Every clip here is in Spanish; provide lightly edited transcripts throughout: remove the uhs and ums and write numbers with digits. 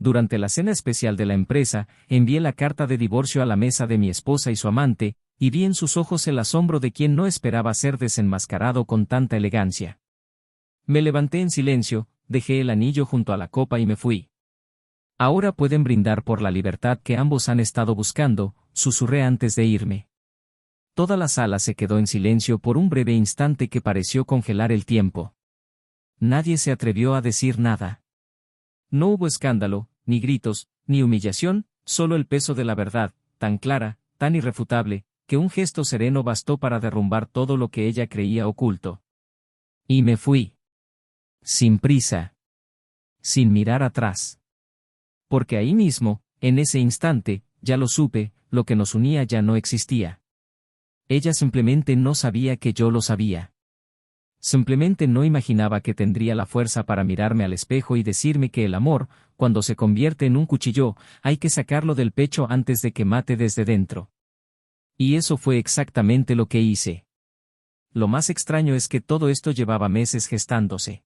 durante la cena especial de la empresa, envié la carta de divorcio a la mesa de mi esposa y su amante, y vi en sus ojos el asombro de quien no esperaba ser desenmascarado con tanta elegancia. Me levanté en silencio, dejé el anillo junto a la copa y me fui. Ahora pueden brindar por la libertad que ambos han estado buscando, susurré antes de irme. Toda la sala se quedó en silencio por un breve instante que pareció congelar el tiempo. Nadie se atrevió a decir nada. No hubo escándalo, ni gritos, ni humillación, solo el peso de la verdad, tan clara, tan irrefutable, que un gesto sereno bastó para derrumbar todo lo que ella creía oculto. Y me fui. Sin prisa. Sin mirar atrás. Porque ahí mismo, en ese instante, ya lo supe, lo que nos unía ya no existía. Ella simplemente no sabía que yo lo sabía. Simplemente no imaginaba que tendría la fuerza para mirarme al espejo y decirme que el amor, cuando se convierte en un cuchillo, hay que sacarlo del pecho antes de que mate desde dentro. Y eso fue exactamente lo que hice. Lo más extraño es que todo esto llevaba meses gestándose.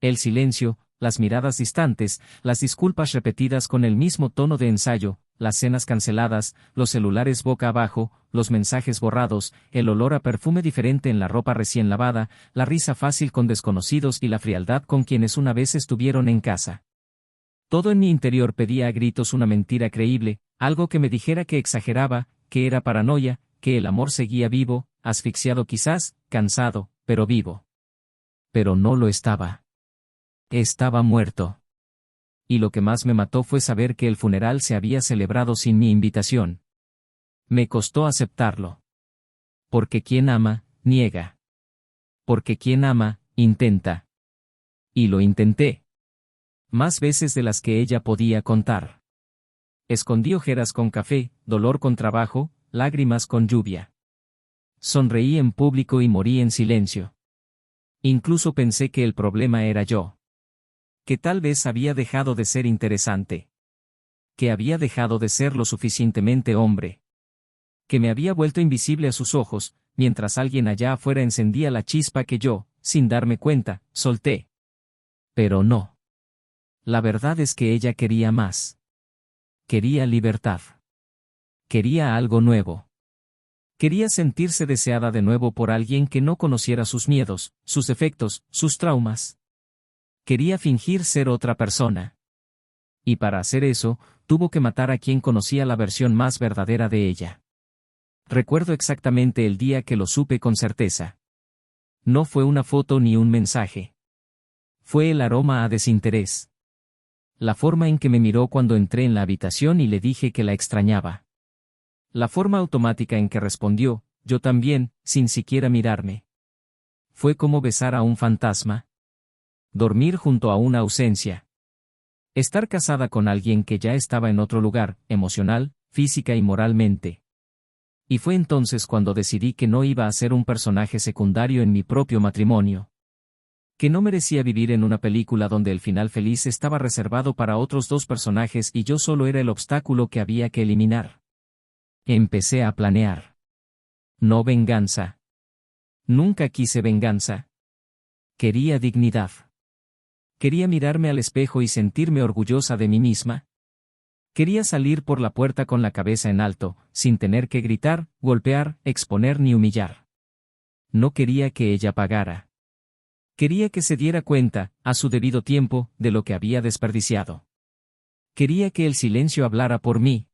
El silencio, las miradas distantes, las disculpas repetidas con el mismo tono de ensayo, las cenas canceladas, los celulares boca abajo, los mensajes borrados, el olor a perfume diferente en la ropa recién lavada, la risa fácil con desconocidos y la frialdad con quienes una vez estuvieron en casa. Todo en mi interior pedía a gritos una mentira creíble, algo que me dijera que exageraba, que era paranoia, que el amor seguía vivo, asfixiado quizás, cansado, pero vivo. Pero no lo estaba. Estaba muerto. Y lo que más me mató fue saber que el funeral se había celebrado sin mi invitación. Me costó aceptarlo. Porque quien ama, niega. Porque quien ama, intenta. Y lo intenté. Más veces de las que ella podía contar. Escondí ojeras con café, dolor con trabajo, lágrimas con lluvia. Sonreí en público y morí en silencio. Incluso pensé que el problema era yo. Que tal vez había dejado de ser interesante. Que había dejado de ser lo suficientemente hombre. Que me había vuelto invisible a sus ojos, mientras alguien allá afuera encendía la chispa que yo, sin darme cuenta, solté. Pero no. La verdad es que ella quería más. Quería libertad. Quería algo nuevo. Quería sentirse deseada de nuevo por alguien que no conociera sus miedos, sus defectos, sus traumas. Quería fingir ser otra persona. Y para hacer eso, tuvo que matar a quien conocía la versión más verdadera de ella. Recuerdo exactamente el día que lo supe con certeza. No fue una foto ni un mensaje. Fue el aroma a desinterés. La forma en que me miró cuando entré en la habitación y le dije que la extrañaba. La forma automática en que respondió, yo también, sin siquiera mirarme. Fue como besar a un fantasma. Dormir junto a una ausencia. Estar casada con alguien que ya estaba en otro lugar, emocional, física y moralmente. Y fue entonces cuando decidí que no iba a ser un personaje secundario en mi propio matrimonio. Que no merecía vivir en una película donde el final feliz estaba reservado para otros dos personajes y yo solo era el obstáculo que había que eliminar. Empecé a planear. No venganza. Nunca quise venganza. Quería dignidad. Quería mirarme al espejo y sentirme orgullosa de mí misma. Quería salir por la puerta con la cabeza en alto, sin tener que gritar, golpear, exponer ni humillar. No quería que ella pagara. Quería que se diera cuenta, a su debido tiempo, de lo que había desperdiciado. Quería que el silencio hablara por mí.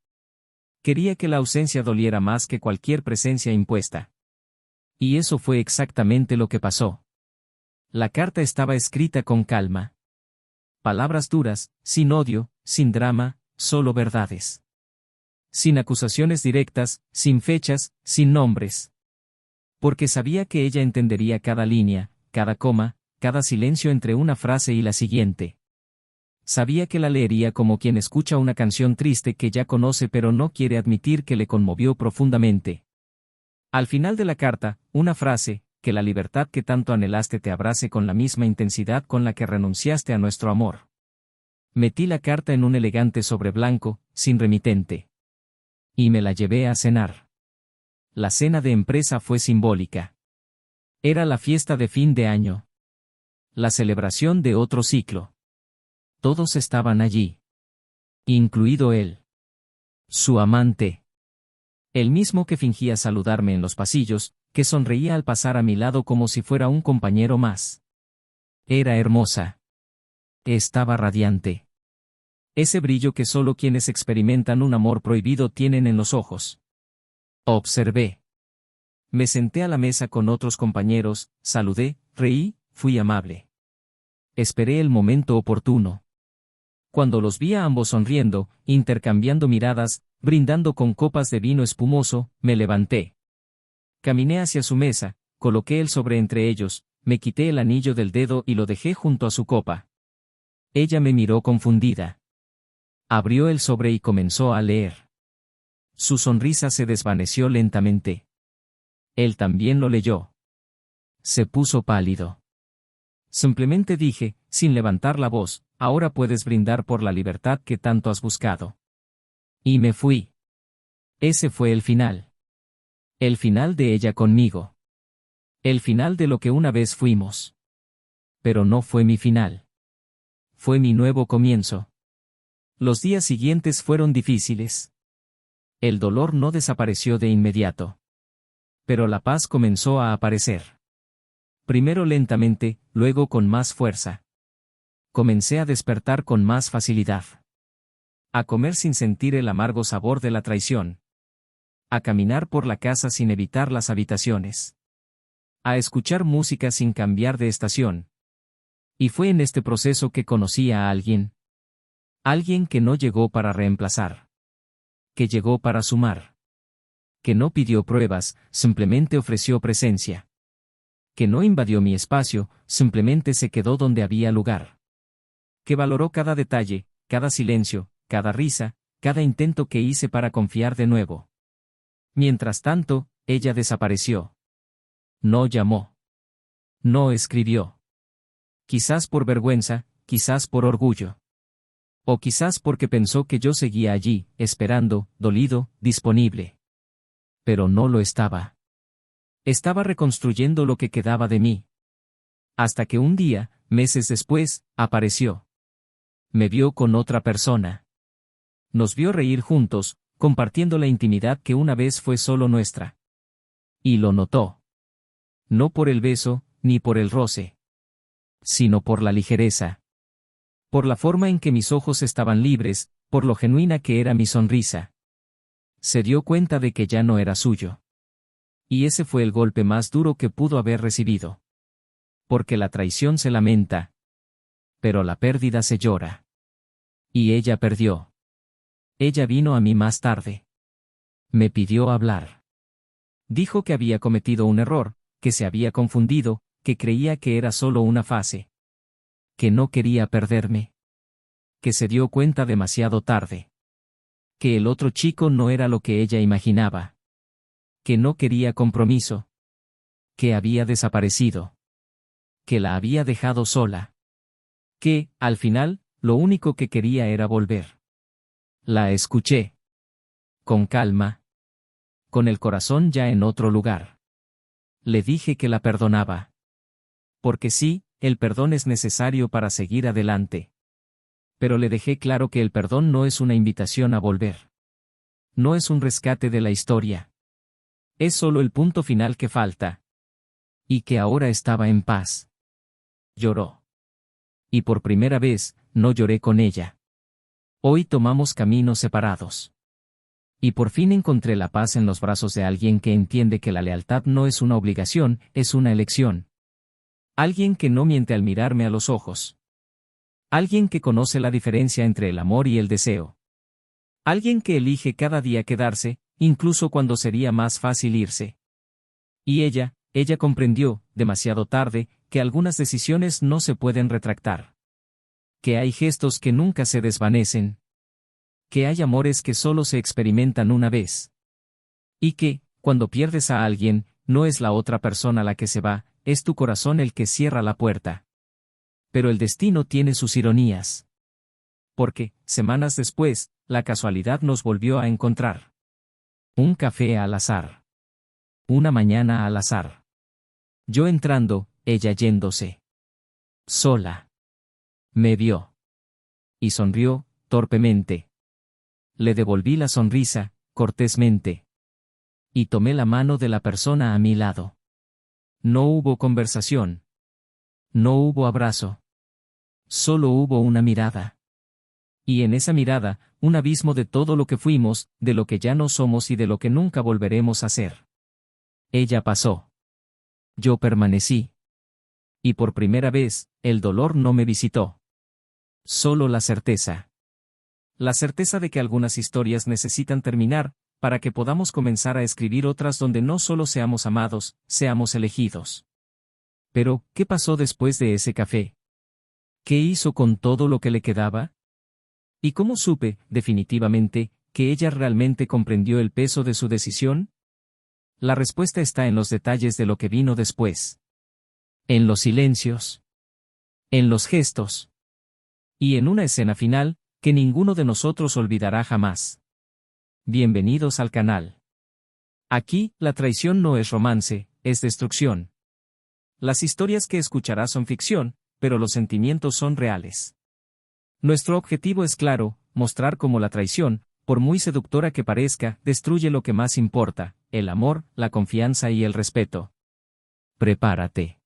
Quería que la ausencia doliera más que cualquier presencia impuesta. Y eso fue exactamente lo que pasó. La carta estaba escrita con calma. Palabras duras, sin odio, sin drama, solo verdades. Sin acusaciones directas, sin fechas, sin nombres. Porque sabía que ella entendería cada línea, cada coma, cada silencio entre una frase y la siguiente. Sabía que la leería como quien escucha una canción triste que ya conoce pero no quiere admitir que le conmovió profundamente. Al final de la carta, una frase, que la libertad que tanto anhelaste te abrace con la misma intensidad con la que renunciaste a nuestro amor. Metí la carta en un elegante sobre blanco, sin remitente. Y me la llevé a cenar. La cena de empresa fue simbólica. Era la fiesta de fin de año. La celebración de otro ciclo. Todos estaban allí. Incluido él. Su amante. El mismo que fingía saludarme en los pasillos, que sonreía al pasar a mi lado como si fuera un compañero más. Era hermosa. Estaba radiante. Ese brillo que solo quienes experimentan un amor prohibido tienen en los ojos. Observé. Me senté a la mesa con otros compañeros, saludé, reí, fui amable. Esperé el momento oportuno. Cuando los vi a ambos sonriendo, intercambiando miradas, brindando con copas de vino espumoso, me levanté. Caminé hacia su mesa, coloqué el sobre entre ellos, me quité el anillo del dedo y lo dejé junto a su copa. Ella me miró confundida. Abrió el sobre y comenzó a leer. Su sonrisa se desvaneció lentamente. Él también lo leyó. Se puso pálido. Simplemente dije, sin levantar la voz, ahora puedes brindar por la libertad que tanto has buscado. Y me fui. Ese fue el final. El final de ella conmigo. El final de lo que una vez fuimos. Pero no fue mi final. Fue mi nuevo comienzo. Los días siguientes fueron difíciles. El dolor no desapareció de inmediato. Pero la paz comenzó a aparecer. Primero lentamente, luego con más fuerza. Comencé a despertar con más facilidad. A comer sin sentir el amargo sabor de la traición. A caminar por la casa sin evitar las habitaciones. A escuchar música sin cambiar de estación. Y fue en este proceso que conocí a alguien. Alguien que no llegó para reemplazar. Que llegó para sumar. Que no pidió pruebas, simplemente ofreció presencia. Que no invadió mi espacio, simplemente se quedó donde había lugar. Que valoró cada detalle, cada silencio, cada risa, cada intento que hice para confiar de nuevo. Mientras tanto, ella desapareció. No llamó. No escribió. Quizás por vergüenza, quizás por orgullo. O quizás porque pensó que yo seguía allí, esperando, dolido, disponible. Pero no lo estaba. Estaba reconstruyendo lo que quedaba de mí. Hasta que un día, meses después, apareció. Me vio con otra persona. Nos vio reír juntos, compartiendo la intimidad que una vez fue solo nuestra. Y lo notó. No por el beso, ni por el roce. Sino por la ligereza. Por la forma en que mis ojos estaban libres, por lo genuina que era mi sonrisa. Se dio cuenta de que ya no era suyo. Y ese fue el golpe más duro que pudo haber recibido. Porque la traición se lamenta. Pero la pérdida se llora. Y ella perdió. Ella vino a mí más tarde. Me pidió hablar. Dijo que había cometido un error, que se había confundido, que creía que era solo una fase. Que no quería perderme. Que se dio cuenta demasiado tarde. Que el otro chico no era lo que ella imaginaba. Que no quería compromiso. Que había desaparecido. Que la había dejado sola. Que, al final, lo único que quería era volver. La escuché. Con calma. Con el corazón ya en otro lugar. Le dije que la perdonaba. Porque sí, el perdón es necesario para seguir adelante. Pero le dejé claro que el perdón no es una invitación a volver. No es un rescate de la historia. Es solo el punto final que falta. Y que ahora estaba en paz. Lloró. Y por primera vez, no lloré con ella. Hoy tomamos caminos separados. Y por fin encontré la paz en los brazos de alguien que entiende que la lealtad no es una obligación, es una elección. Alguien que no miente al mirarme a los ojos. Alguien que conoce la diferencia entre el amor y el deseo. Alguien que elige cada día quedarse, incluso cuando sería más fácil irse. Y ella comprendió, demasiado tarde, que algunas decisiones no se pueden retractar. Que hay gestos que nunca se desvanecen. Que hay amores que solo se experimentan una vez. Y que, cuando pierdes a alguien, no es la otra persona la que se va, es tu corazón el que cierra la puerta. Pero el destino tiene sus ironías. Porque, semanas después, la casualidad nos volvió a encontrar. Un café al azar. Una mañana al azar. Yo entrando, ella yéndose. Sola. Me vio. Y sonrió, torpemente. Le devolví la sonrisa, cortésmente. Y tomé la mano de la persona a mi lado. No hubo conversación. No hubo abrazo. Solo hubo una mirada. Y en esa mirada, un abismo de todo lo que fuimos, de lo que ya no somos y de lo que nunca volveremos a ser. Ella pasó. Yo permanecí. Y por primera vez, el dolor no me visitó. Solo la certeza. La certeza de que algunas historias necesitan terminar, para que podamos comenzar a escribir otras donde no solo seamos amados, seamos elegidos. Pero, ¿qué pasó después de ese café? ¿Qué hizo con todo lo que le quedaba? ¿Y cómo supe, definitivamente, que ella realmente comprendió el peso de su decisión? La respuesta está en los detalles de lo que vino después. En los silencios. En los gestos. Y en una escena final, que ninguno de nosotros olvidará jamás. Bienvenidos al canal. Aquí, la traición no es romance, es destrucción. Las historias que escucharás son ficción, pero los sentimientos son reales. Nuestro objetivo es claro, mostrar cómo la traición, por muy seductora que parezca, destruye lo que más importa, el amor, la confianza y el respeto. Prepárate.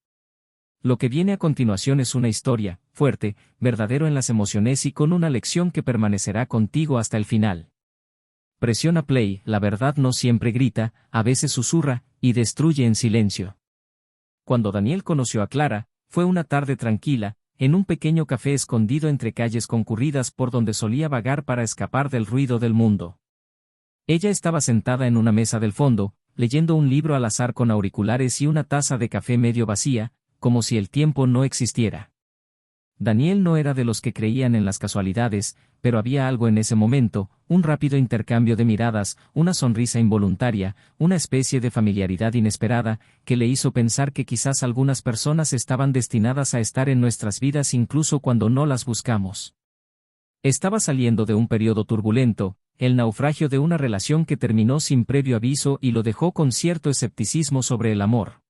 Lo que viene a continuación es una historia, fuerte, verdadero en las emociones y con una lección que permanecerá contigo hasta el final. Presiona play, la verdad no siempre grita, a veces susurra, y destruye en silencio. Cuando Daniel conoció a Clara, fue una tarde tranquila, en un pequeño café escondido entre calles concurridas por donde solía vagar para escapar del ruido del mundo. Ella estaba sentada en una mesa del fondo, leyendo un libro al azar con auriculares y una taza de café medio vacía, como si el tiempo no existiera. Daniel no era de los que creían en las casualidades, pero había algo en ese momento, un rápido intercambio de miradas, una sonrisa involuntaria, una especie de familiaridad inesperada, que le hizo pensar que quizás algunas personas estaban destinadas a estar en nuestras vidas incluso cuando no las buscamos. Estaba saliendo de un periodo turbulento, el naufragio de una relación que terminó sin previo aviso y lo dejó con cierto escepticismo sobre el amor.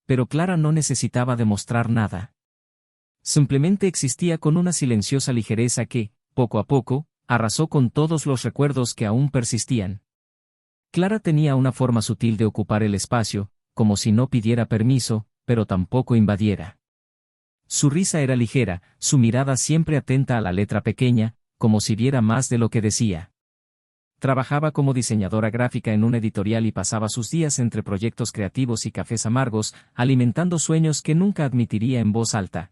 Pero Clara no necesitaba demostrar nada. Simplemente existía con una silenciosa ligereza que, poco a poco, arrasó con todos los recuerdos que aún persistían. Clara tenía una forma sutil de ocupar el espacio, como si no pidiera permiso, pero tampoco invadiera. Su risa era ligera, su mirada siempre atenta a la letra pequeña, como si viera más de lo que decía. Trabajaba como diseñadora gráfica en un editorial y pasaba sus días entre proyectos creativos y cafés amargos, alimentando sueños que nunca admitiría en voz alta.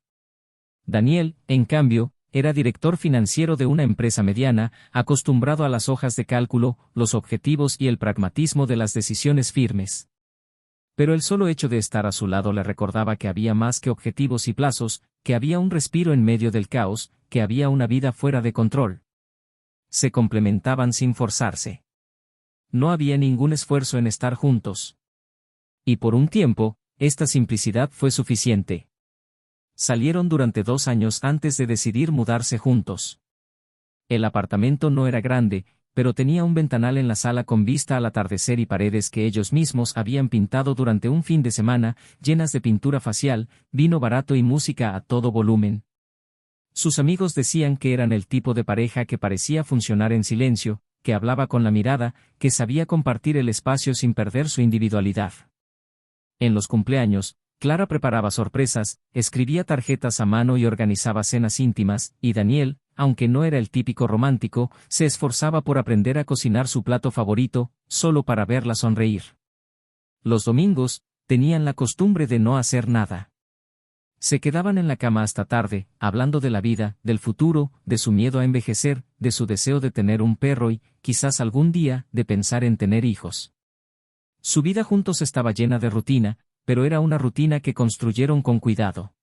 Daniel, en cambio, era director financiero de una empresa mediana, acostumbrado a las hojas de cálculo, los objetivos y el pragmatismo de las decisiones firmes. Pero el solo hecho de estar a su lado le recordaba que había más que objetivos y plazos, que había un respiro en medio del caos, que había una vida fuera de control. Se complementaban sin forzarse. No había ningún esfuerzo en estar juntos. Y por un tiempo, esta simplicidad fue suficiente. Salieron durante 2 años antes de decidir mudarse juntos. El apartamento no era grande, pero tenía un ventanal en la sala con vista al atardecer y paredes que ellos mismos habían pintado durante un fin de semana, llenas de pintura facial, vino barato y música a todo volumen. Sus amigos decían que eran el tipo de pareja que parecía funcionar en silencio, que hablaba con la mirada, que sabía compartir el espacio sin perder su individualidad. En los cumpleaños, Clara preparaba sorpresas, escribía tarjetas a mano y organizaba cenas íntimas, y Daniel, aunque no era el típico romántico, se esforzaba por aprender a cocinar su plato favorito, solo para verla sonreír. Los domingos, tenían la costumbre de no hacer nada. Se quedaban en la cama hasta tarde, hablando de la vida, del futuro, de su miedo a envejecer, de su deseo de tener un perro y, quizás algún día, de pensar en tener hijos. Su vida juntos estaba llena de rutina, pero era una rutina que construyeron con cuidado.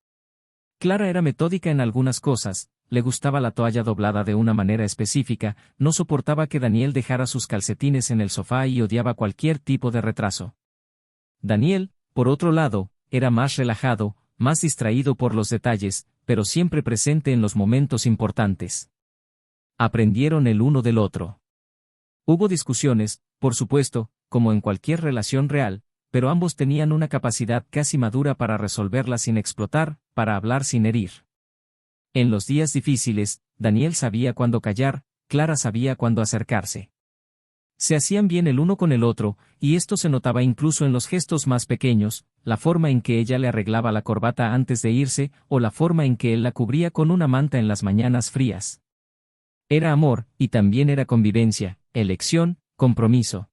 Clara era metódica en algunas cosas, le gustaba la toalla doblada de una manera específica, no soportaba que Daniel dejara sus calcetines en el sofá y odiaba cualquier tipo de retraso. Daniel, por otro lado, era más relajado, más distraído por los detalles, pero siempre presente en los momentos importantes. Aprendieron el uno del otro. Hubo discusiones, por supuesto, como en cualquier relación real, pero ambos tenían una capacidad casi madura para resolverla sin explotar, para hablar sin herir. En los días difíciles, Daniel sabía cuándo callar, Clara sabía cuándo acercarse. Se hacían bien el uno con el otro, y esto se notaba incluso en los gestos más pequeños, la forma en que ella le arreglaba la corbata antes de irse, o la forma en que él la cubría con una manta en las mañanas frías. Era amor, y también era convivencia, elección, compromiso.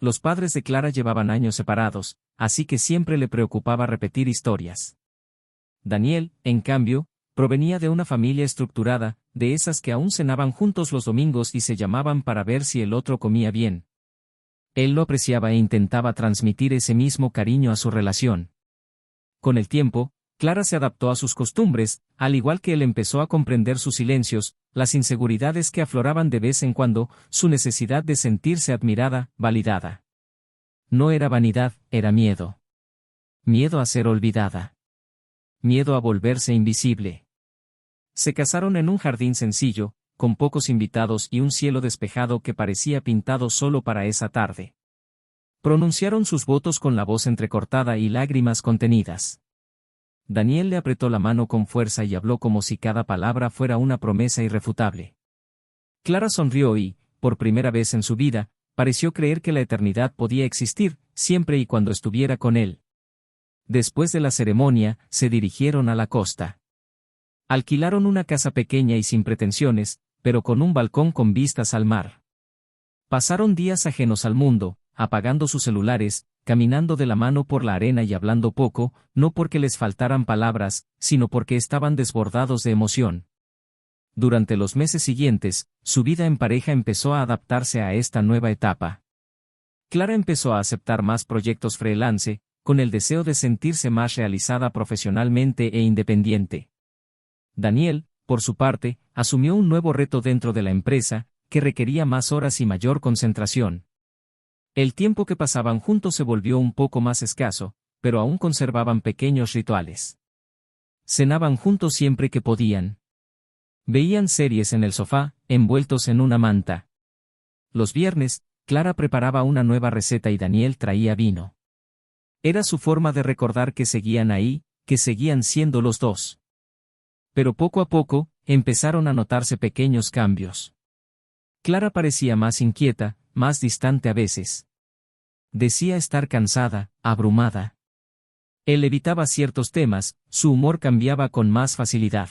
Los padres de Clara llevaban años separados, así que siempre le preocupaba repetir historias. Daniel, en cambio, provenía de una familia estructurada, de esas que aún cenaban juntos los domingos y se llamaban para ver si el otro comía bien. Él lo apreciaba e intentaba transmitir ese mismo cariño a su relación. Con el tiempo, Clara se adaptó a sus costumbres, al igual que él empezó a comprender sus silencios, las inseguridades que afloraban de vez en cuando, su necesidad de sentirse admirada, validada. No era vanidad, era miedo. Miedo a ser olvidada. Miedo a volverse invisible. Se casaron en un jardín sencillo, con pocos invitados y un cielo despejado que parecía pintado solo para esa tarde. Pronunciaron sus votos con la voz entrecortada y lágrimas contenidas. Daniel le apretó la mano con fuerza y habló como si cada palabra fuera una promesa irrefutable. Clara sonrió y, por primera vez en su vida, pareció creer que la eternidad podía existir, siempre y cuando estuviera con él. Después de la ceremonia, se dirigieron a la costa. Alquilaron una casa pequeña y sin pretensiones, pero con un balcón con vistas al mar. Pasaron días ajenos al mundo, apagando sus celulares, caminando de la mano por la arena y hablando poco, no porque les faltaran palabras, sino porque estaban desbordados de emoción. Durante los meses siguientes, su vida en pareja empezó a adaptarse a esta nueva etapa. Clara empezó a aceptar más proyectos freelance, con el deseo de sentirse más realizada profesionalmente e independiente. Daniel, por su parte, asumió un nuevo reto dentro de la empresa, que requería más horas y mayor concentración. El tiempo que pasaban juntos se volvió un poco más escaso, pero aún conservaban pequeños rituales. Cenaban juntos siempre que podían. Veían series en el sofá, envueltos en una manta. Los viernes, Clara preparaba una nueva receta y Daniel traía vino. Era su forma de recordar que seguían ahí, que seguían siendo los dos. Pero poco a poco, empezaron a notarse pequeños cambios. Clara parecía más inquieta, más distante a veces. Decía estar cansada, abrumada. Él evitaba ciertos temas, su humor cambiaba con más facilidad.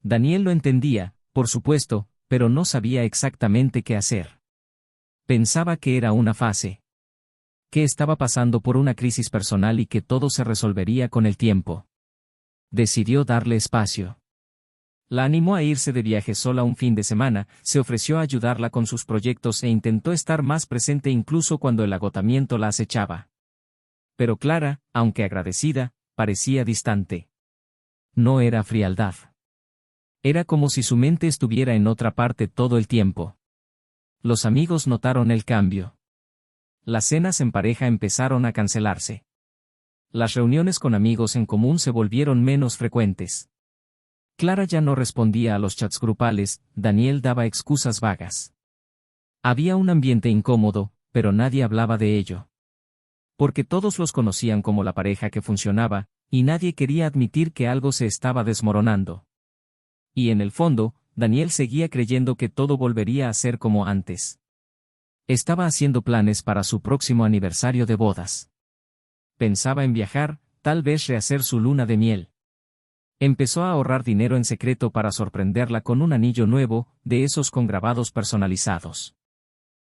Daniel lo entendía, por supuesto, pero no sabía exactamente qué hacer. Pensaba que era una fase. Que estaba pasando por una crisis personal y que todo se resolvería con el tiempo. Decidió darle espacio. La animó a irse de viaje sola un fin de semana, se ofreció a ayudarla con sus proyectos e intentó estar más presente incluso cuando el agotamiento la acechaba. Pero Clara, aunque agradecida, parecía distante. No era frialdad. Era como si su mente estuviera en otra parte todo el tiempo. Los amigos notaron el cambio. Las cenas en pareja empezaron a cancelarse. Las reuniones con amigos en común se volvieron menos frecuentes. Clara ya no respondía a los chats grupales, Daniel daba excusas vagas. Había un ambiente incómodo, pero nadie hablaba de ello. Porque todos los conocían como la pareja que funcionaba, y nadie quería admitir que algo se estaba desmoronando. Y en el fondo, Daniel seguía creyendo que todo volvería a ser como antes. Estaba haciendo planes para su próximo aniversario de bodas. Pensaba en viajar, tal vez rehacer su luna de miel. Empezó a ahorrar dinero en secreto para sorprenderla con un anillo nuevo, de esos con grabados personalizados.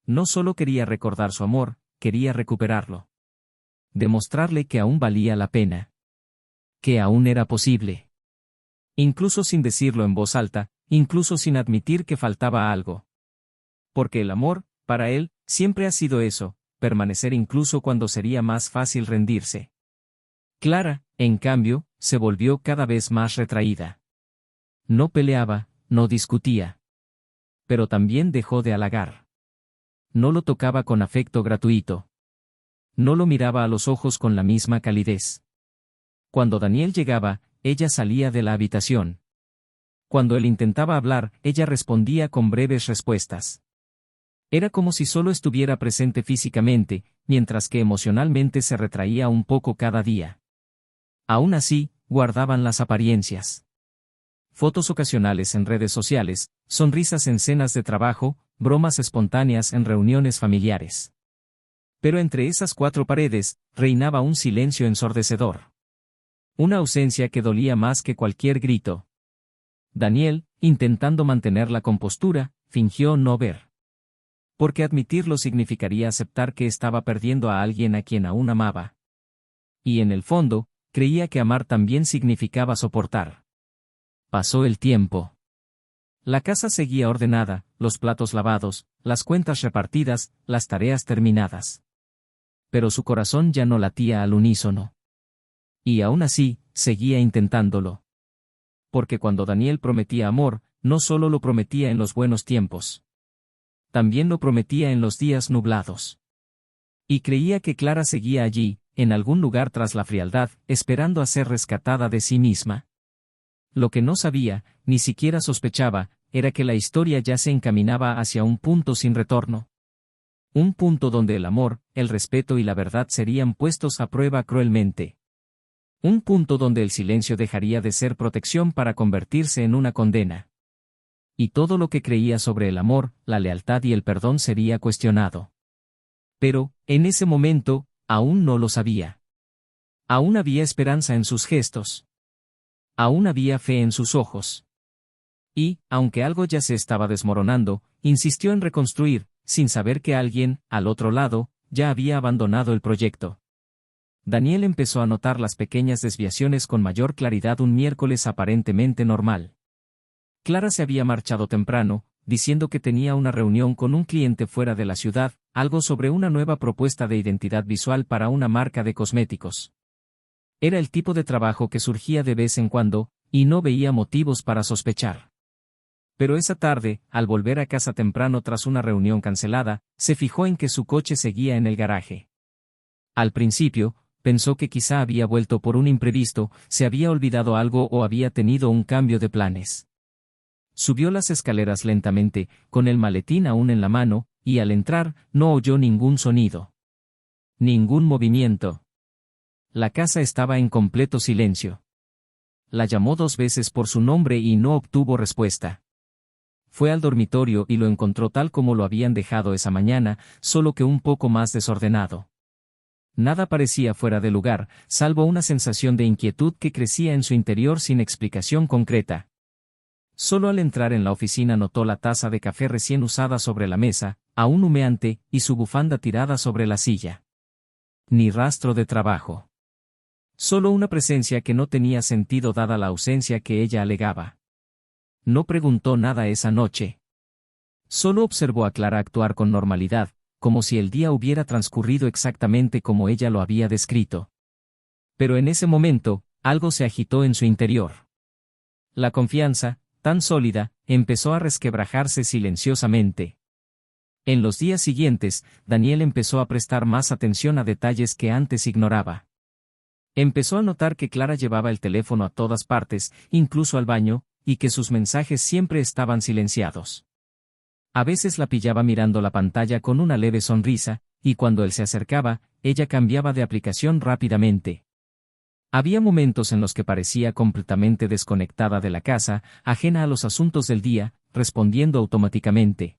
No solo quería recordar su amor, quería recuperarlo. Demostrarle que aún valía la pena. Que aún era posible. Incluso sin decirlo en voz alta, incluso sin admitir que faltaba algo. Porque el amor, para él, siempre ha sido eso, permanecer incluso cuando sería más fácil rendirse. Clara, en cambio, se volvió cada vez más retraída. No peleaba, no discutía. Pero también dejó de halagar. No lo tocaba con afecto gratuito. No lo miraba a los ojos con la misma calidez. Cuando Daniel llegaba, ella salía de la habitación. Cuando él intentaba hablar, ella respondía con breves respuestas. Era como si solo estuviera presente físicamente, mientras que emocionalmente se retraía un poco cada día. Aún así, guardaban las apariencias. fotos ocasionales en redes sociales, sonrisas en cenas de trabajo, bromas espontáneas en reuniones familiares. Pero entre esas cuatro paredes, reinaba un silencio ensordecedor. Una ausencia que dolía más que cualquier grito. Daniel, intentando mantener la compostura, fingió no ver. Porque admitirlo significaría aceptar que estaba perdiendo a alguien a quien aún amaba. Y en el fondo, creía que amar también significaba soportar. Pasó el tiempo. La casa seguía ordenada, los platos lavados, las cuentas repartidas, las tareas terminadas. Pero su corazón ya no latía al unísono. Y aún así, seguía intentándolo. Porque cuando Daniel prometía amor, no solo lo prometía en los buenos tiempos. También lo prometía en los días nublados. Y creía que Clara seguía allí, en algún lugar tras la frialdad, esperando a ser rescatada de sí misma. Lo que no sabía, ni siquiera sospechaba, era que la historia ya se encaminaba hacia un punto sin retorno. Un punto donde el amor, el respeto y la verdad serían puestos a prueba cruelmente. Un punto donde el silencio dejaría de ser protección para convertirse en una condena. Y todo lo que creía sobre el amor, la lealtad y el perdón sería cuestionado. Pero, en ese momento, aún no lo sabía. Aún había esperanza en sus gestos. Aún había fe en sus ojos. Y, aunque algo ya se estaba desmoronando, insistió en reconstruir, sin saber que alguien, al otro lado, ya había abandonado el proyecto. Daniel empezó a notar las pequeñas desviaciones con mayor claridad un miércoles aparentemente normal. Clara se había marchado temprano, diciendo que tenía una reunión con un cliente fuera de la ciudad, algo sobre una nueva propuesta de identidad visual para una marca de cosméticos. Era el tipo de trabajo que surgía de vez en cuando, y no veía motivos para sospechar. Pero esa tarde, al volver a casa temprano tras una reunión cancelada, se fijó en que su coche seguía en el garaje. Al principio, pensó que quizá había vuelto por un imprevisto, se había olvidado algo o había tenido un cambio de planes. Subió las escaleras lentamente, con el maletín aún en la mano, y al entrar, no oyó ningún sonido. Ningún movimiento. La casa estaba en completo silencio. La llamó 2 veces por su nombre y no obtuvo respuesta. Fue al dormitorio y lo encontró tal como lo habían dejado esa mañana, solo que un poco más desordenado. Nada parecía fuera de lugar, salvo una sensación de inquietud que crecía en su interior sin explicación concreta. Solo al entrar en la oficina notó la taza de café recién usada sobre la mesa, aún humeante, y su bufanda tirada sobre la silla. Ni rastro de trabajo. Solo una presencia que no tenía sentido dada la ausencia que ella alegaba. No preguntó nada esa noche. Solo observó a Clara actuar con normalidad, como si el día hubiera transcurrido exactamente como ella lo había descrito. Pero en ese momento, algo se agitó en su interior. La confianza, tan sólida, empezó a resquebrajarse silenciosamente. En los días siguientes, Daniel empezó a prestar más atención a detalles que antes ignoraba. Empezó a notar que Clara llevaba el teléfono a todas partes, incluso al baño, y que sus mensajes siempre estaban silenciados. A veces la pillaba mirando la pantalla con una leve sonrisa, y cuando él se acercaba, ella cambiaba de aplicación rápidamente. Había momentos en los que parecía completamente desconectada de la casa, ajena a los asuntos del día, respondiendo automáticamente.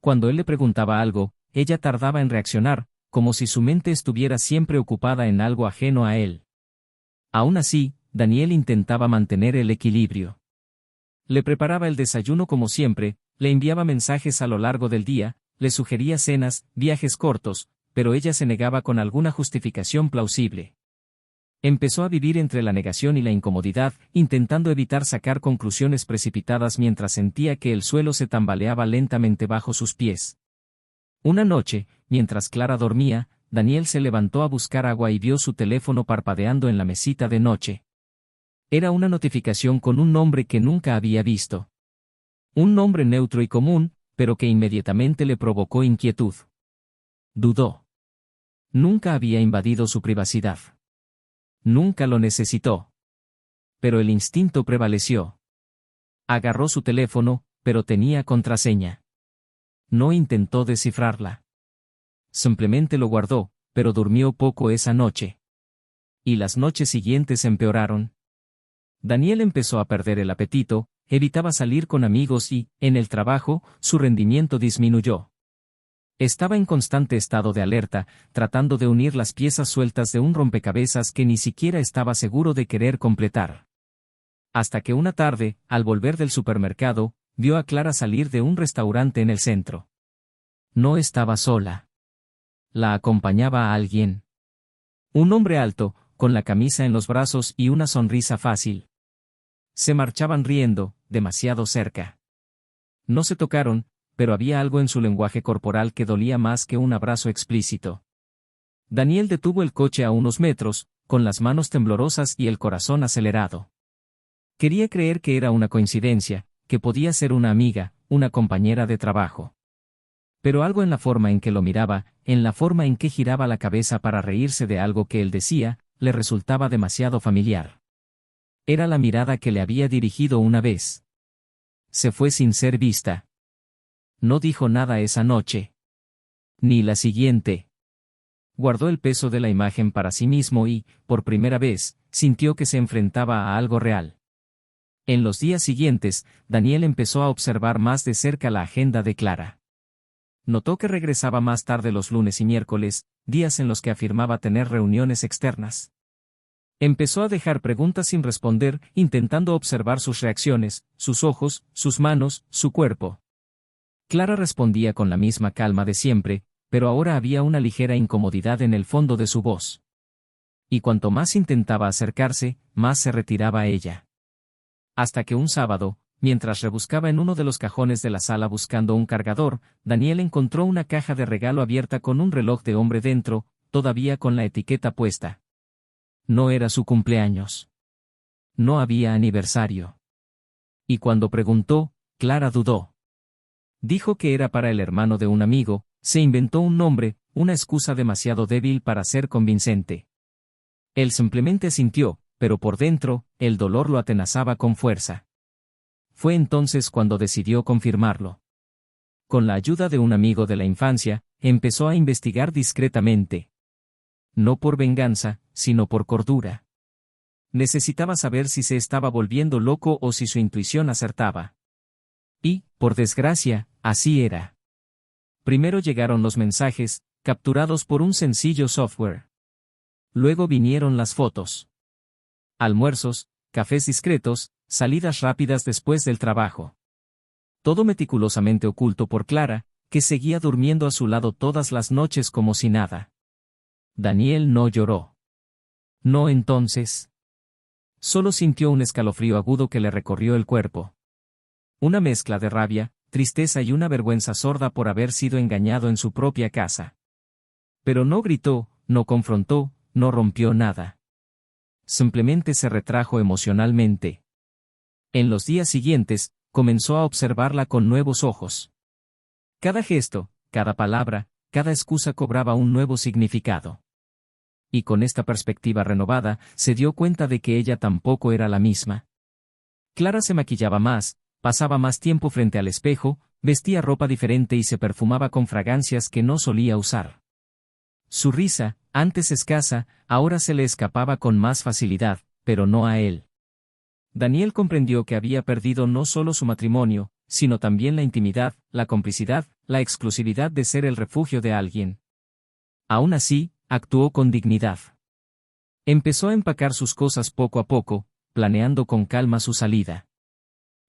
Cuando él le preguntaba algo, ella tardaba en reaccionar, como si su mente estuviera siempre ocupada en algo ajeno a él. Aún así, Daniel intentaba mantener el equilibrio. Le preparaba el desayuno como siempre, le enviaba mensajes a lo largo del día, le sugería cenas, viajes cortos, pero ella se negaba con alguna justificación plausible. Empezó a vivir entre la negación y la incomodidad, intentando evitar sacar conclusiones precipitadas mientras sentía que el suelo se tambaleaba lentamente bajo sus pies. Una noche, mientras Clara dormía, Daniel se levantó a buscar agua y vio su teléfono parpadeando en la mesita de noche. Era una notificación con un nombre que nunca había visto. Un nombre neutro y común, pero que inmediatamente le provocó inquietud. Dudó. Nunca había invadido su privacidad. Nunca lo necesitó. Pero el instinto prevaleció. Agarró su teléfono, pero tenía contraseña. No intentó descifrarla. Simplemente lo guardó, pero durmió poco esa noche. Y las noches siguientes empeoraron. Daniel empezó a perder el apetito, evitaba salir con amigos y, en el trabajo, su rendimiento disminuyó. Estaba en constante estado de alerta, tratando de unir las piezas sueltas de un rompecabezas que ni siquiera estaba seguro de querer completar. Hasta que una tarde, al volver del supermercado, vio a Clara salir de un restaurante en el centro. No estaba sola. La acompañaba a alguien. Un hombre alto, con la camisa en los brazos y una sonrisa fácil. Se marchaban riendo, demasiado cerca. No se tocaron, pero había algo en su lenguaje corporal que dolía más que un abrazo explícito. Daniel detuvo el coche a unos metros, con las manos temblorosas y el corazón acelerado. Quería creer que era una coincidencia, que podía ser una amiga, una compañera de trabajo. Pero algo en la forma en que lo miraba, en la forma en que giraba la cabeza para reírse de algo que él decía, le resultaba demasiado familiar. Era la mirada que le había dirigido una vez. Se fue sin ser vista. No dijo nada esa noche. Ni la siguiente. Guardó el peso de la imagen para sí mismo y, por primera vez, sintió que se enfrentaba a algo real. En los días siguientes, Daniel empezó a observar más de cerca la agenda de Clara. Notó que regresaba más tarde los lunes y miércoles, días en los que afirmaba tener reuniones externas. Empezó a dejar preguntas sin responder, intentando observar sus reacciones, sus ojos, sus manos, su cuerpo. Clara respondía con la misma calma de siempre, pero ahora había una ligera incomodidad en el fondo de su voz. Y cuanto más intentaba acercarse, más se retiraba ella. Hasta que un sábado, mientras rebuscaba en uno de los cajones de la sala buscando un cargador, Daniel encontró una caja de regalo abierta con un reloj de hombre dentro, todavía con la etiqueta puesta. No era su cumpleaños. No había aniversario. Y cuando preguntó, Clara dudó. Dijo que era para el hermano de un amigo, se inventó un nombre, una excusa demasiado débil para ser convincente. Él simplemente sintió, pero por dentro, el dolor lo atenazaba con fuerza. Fue entonces cuando decidió confirmarlo. Con la ayuda de un amigo de la infancia, empezó a investigar discretamente. No por venganza, sino por cordura. Necesitaba saber si se estaba volviendo loco o si su intuición acertaba. Y, por desgracia, así era. Primero llegaron los mensajes, capturados por un sencillo software. Luego vinieron las fotos. Almuerzos, cafés discretos, salidas rápidas después del trabajo. Todo meticulosamente oculto por Clara, que seguía durmiendo a su lado todas las noches como si nada. Daniel no lloró. No entonces. Solo sintió un escalofrío agudo que le recorrió el cuerpo. Una mezcla de rabia, tristeza y una vergüenza sorda por haber sido engañado en su propia casa. Pero no gritó, no confrontó, no rompió nada. Simplemente se retrajo emocionalmente. En los días siguientes, comenzó a observarla con nuevos ojos. Cada gesto, cada palabra, cada excusa cobraba un nuevo significado. Y con esta perspectiva renovada, se dio cuenta de que ella tampoco era la misma. Clara se maquillaba más, pasaba más tiempo frente al espejo, vestía ropa diferente y se perfumaba con fragancias que no solía usar. Su risa, antes escasa, ahora se le escapaba con más facilidad, pero no a él. Daniel comprendió que había perdido no solo su matrimonio, sino también la intimidad, la complicidad, la exclusividad de ser el refugio de alguien. Aún así, actuó con dignidad. Empezó a empacar sus cosas poco a poco, planeando con calma su salida.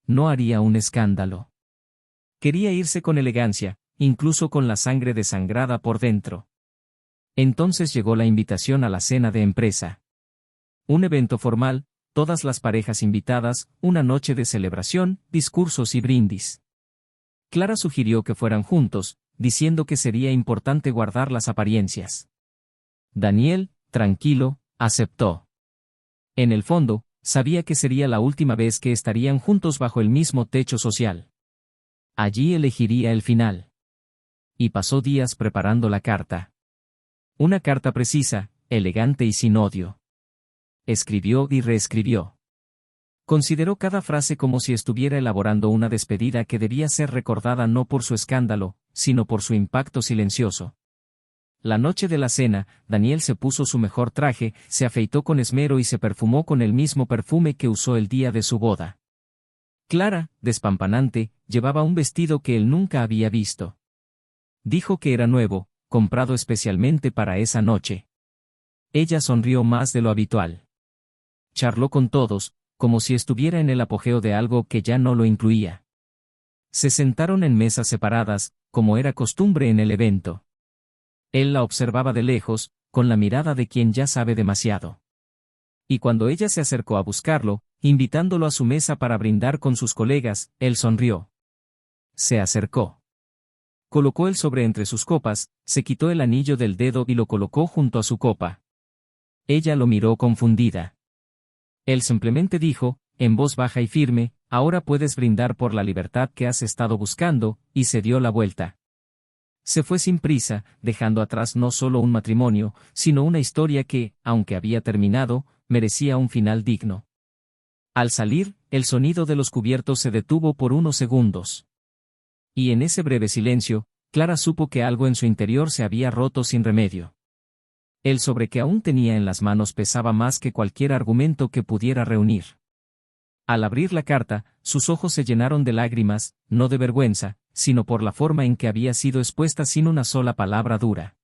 No haría un escándalo. Quería irse con elegancia, incluso con la sangre desangrada por dentro. Entonces llegó la invitación a la cena de empresa. Un evento formal, todas las parejas invitadas, una noche de celebración, discursos y brindis. Clara sugirió que fueran juntos, diciendo que sería importante guardar las apariencias. Daniel, tranquilo, aceptó. En el fondo, sabía que sería la última vez que estarían juntos bajo el mismo techo social. Allí elegiría el final. Y pasó días preparando la carta. Una carta precisa, elegante y sin odio. Escribió y reescribió. Consideró cada frase como si estuviera elaborando una despedida que debía ser recordada no por su escándalo, sino por su impacto silencioso. La noche de la cena, Daniel se puso su mejor traje, se afeitó con esmero y se perfumó con el mismo perfume que usó el día de su boda. Clara, despampanante, llevaba un vestido que él nunca había visto. Dijo que era nuevo, comprado especialmente para esa noche. Ella sonrió más de lo habitual. Charló con todos, como si estuviera en el apogeo de algo que ya no lo incluía. Se sentaron en mesas separadas, como era costumbre en el evento. Él la observaba de lejos, con la mirada de quien ya sabe demasiado. Y cuando ella se acercó a buscarlo, invitándolo a su mesa para brindar con sus colegas, él sonrió. Se acercó. Colocó el sobre entre sus copas, se quitó el anillo del dedo y lo colocó junto a su copa. Ella lo miró confundida. Él simplemente dijo, en voz baja y firme, ahora puedes brindar por la libertad que has estado buscando, y se dio la vuelta. Se fue sin prisa, dejando atrás no solo un matrimonio, sino una historia que, aunque había terminado, merecía un final digno. Al salir, el sonido de los cubiertos se detuvo por unos segundos. Y en ese breve silencio, Clara supo que algo en su interior se había roto sin remedio. El sobre que aún tenía en las manos pesaba más que cualquier argumento que pudiera reunir. Al abrir la carta, sus ojos se llenaron de lágrimas, no de vergüenza, sino por la forma en que había sido expuesta sin una sola palabra dura.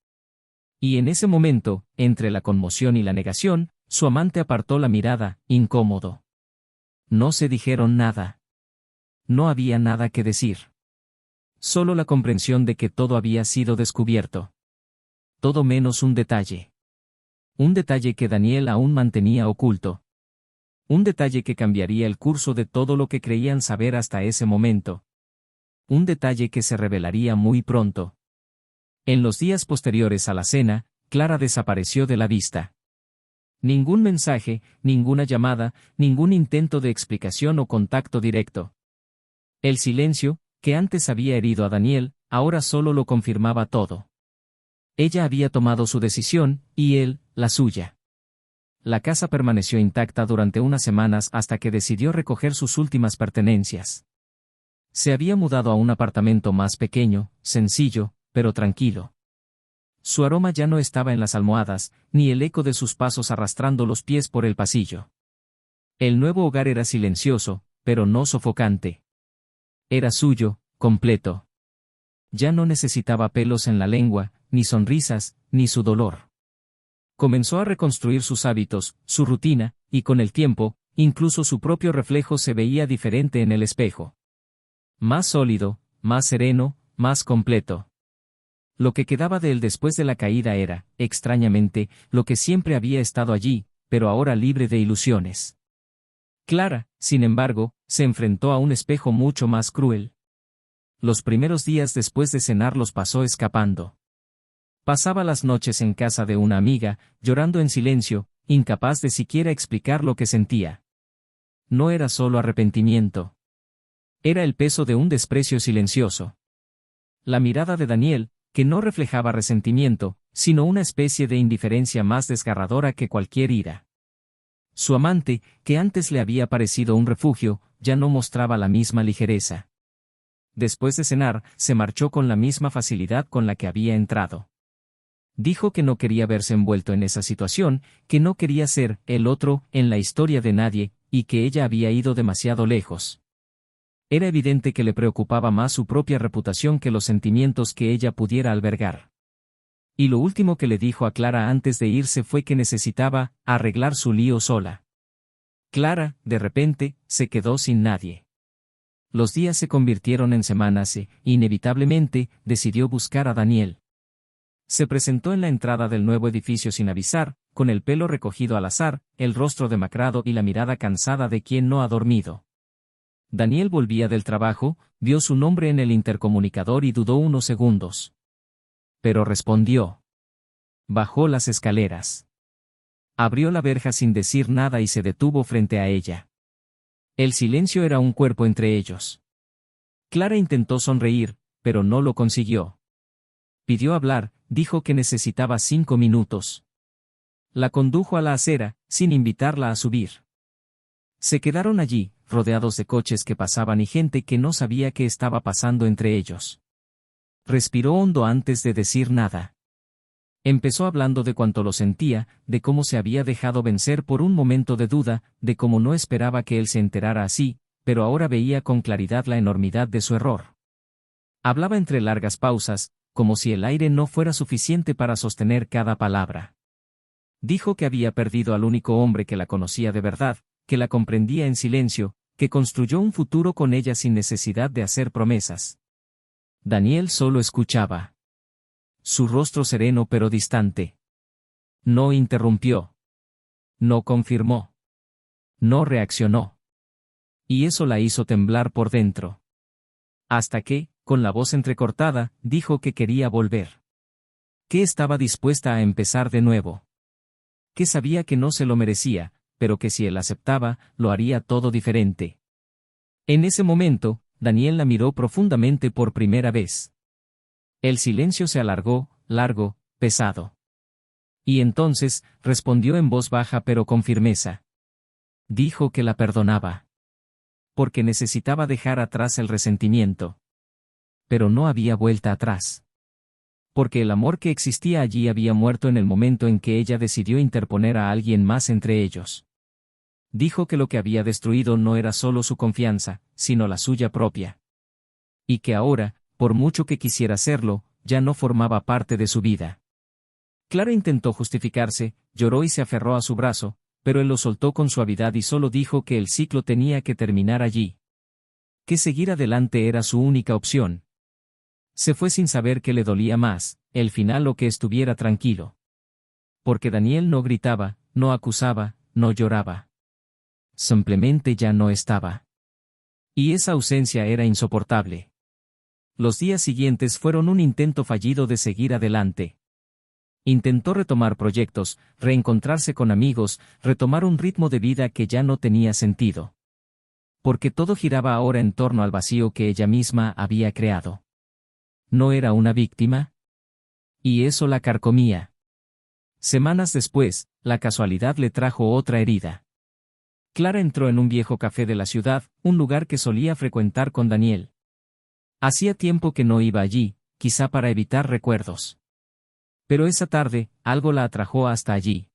Y en ese momento, entre la conmoción y la negación, su amante apartó la mirada, incómodo. No se dijeron nada. No había nada que decir. Solo la comprensión de que todo había sido descubierto. Todo menos un detalle. Un detalle que Daniel aún mantenía oculto. Un detalle que cambiaría el curso de todo lo que creían saber hasta ese momento. Un detalle que se revelaría muy pronto. En los días posteriores a la cena, Clara desapareció de la vista. Ningún mensaje, ninguna llamada, ningún intento de explicación o contacto directo. El silencio, que antes había herido a Daniel, ahora solo lo confirmaba todo. Ella había tomado su decisión, y él, la suya. La casa permaneció intacta durante unas semanas hasta que decidió recoger sus últimas pertenencias. Se había mudado a un apartamento más pequeño, sencillo, pero tranquilo. Su aroma ya no estaba en las almohadas, ni el eco de sus pasos arrastrando los pies por el pasillo. El nuevo hogar era silencioso, pero no sofocante. Era suyo, completo. Ya no necesitaba pelos en la lengua, ni sonrisas, ni su dolor. Comenzó a reconstruir sus hábitos, su rutina, y con el tiempo, incluso su propio reflejo se veía diferente en el espejo. Más sólido, más sereno, más completo. Lo que quedaba de él después de la caída era, extrañamente, lo que siempre había estado allí, pero ahora libre de ilusiones. Clara, sin embargo, se enfrentó a un espejo mucho más cruel. Los primeros días después de cenar los pasó escapando. Pasaba las noches en casa de una amiga, llorando en silencio, incapaz de siquiera explicar lo que sentía. No era solo arrepentimiento. Era el peso de un desprecio silencioso. La mirada de Daniel, que no reflejaba resentimiento, sino una especie de indiferencia más desgarradora que cualquier ira. Su amante, que antes le había parecido un refugio, ya no mostraba la misma ligereza. Después de cenar, se marchó con la misma facilidad con la que había entrado. Dijo que no quería verse envuelto en esa situación, que no quería ser el otro en la historia de nadie, y que ella había ido demasiado lejos. Era evidente que le preocupaba más su propia reputación que los sentimientos que ella pudiera albergar. Y lo último que le dijo a Clara antes de irse fue que necesitaba arreglar su lío sola. Clara, de repente, se quedó sin nadie. Los días se convirtieron en semanas e, inevitablemente, decidió buscar a Daniel. Se presentó en la entrada del nuevo edificio sin avisar, con el pelo recogido al azar, el rostro demacrado y la mirada cansada de quien no ha dormido. Daniel volvía del trabajo, vio su nombre en el intercomunicador y dudó unos segundos. Pero respondió. Bajó las escaleras. Abrió la verja sin decir nada y se detuvo frente a ella. El silencio era un cuerpo entre ellos. Clara intentó sonreír, pero no lo consiguió. Pidió hablar, dijo que necesitaba 5 minutos. La condujo a la acera, sin invitarla a subir. Se quedaron allí, rodeados de coches que pasaban y gente que no sabía qué estaba pasando entre ellos. Respiró hondo antes de decir nada. Empezó hablando de cuánto lo sentía, de cómo se había dejado vencer por un momento de duda, de cómo no esperaba que él se enterara así, pero ahora veía con claridad la enormidad de su error. Hablaba entre largas pausas, como si el aire no fuera suficiente para sostener cada palabra. Dijo que había perdido al único hombre que la conocía de verdad, que la comprendía en silencio, que construyó un futuro con ella sin necesidad de hacer promesas. Daniel solo escuchaba. Su rostro sereno pero distante. No interrumpió. No confirmó. No reaccionó. Y eso la hizo temblar por dentro. Hasta que, con la voz entrecortada, dijo que quería volver. Que estaba dispuesta a empezar de nuevo. Que sabía que no se lo merecía, pero que si él aceptaba, lo haría todo diferente. En ese momento, Daniel la miró profundamente por primera vez. El silencio se alargó, largo, pesado. Y entonces, respondió en voz baja pero con firmeza. Dijo que la perdonaba. Porque necesitaba dejar atrás el resentimiento. Pero no había vuelta atrás. Porque el amor que existía allí había muerto en el momento en que ella decidió interponer a alguien más entre ellos. Dijo que lo que había destruido no era solo su confianza, sino la suya propia. Y que ahora, por mucho que quisiera hacerlo, ya no formaba parte de su vida. Clara intentó justificarse, lloró y se aferró a su brazo, pero él lo soltó con suavidad y solo dijo que el ciclo tenía que terminar allí. Que seguir adelante era su única opción. Se fue sin saber qué le dolía más, el final o que estuviera tranquilo. Porque Daniel no gritaba, no acusaba, no lloraba. Simplemente ya no estaba. Y esa ausencia era insoportable. Los días siguientes fueron un intento fallido de seguir adelante. Intentó retomar proyectos, reencontrarse con amigos, retomar un ritmo de vida que ya no tenía sentido. Porque todo giraba ahora en torno al vacío que ella misma había creado. ¿No era una víctima? Y eso la carcomía. Semanas después, la casualidad le trajo otra herida. Clara entró en un viejo café de la ciudad, un lugar que solía frecuentar con Daniel. Hacía tiempo que no iba allí, quizá para evitar recuerdos. Pero esa tarde, algo la atrajo hasta allí.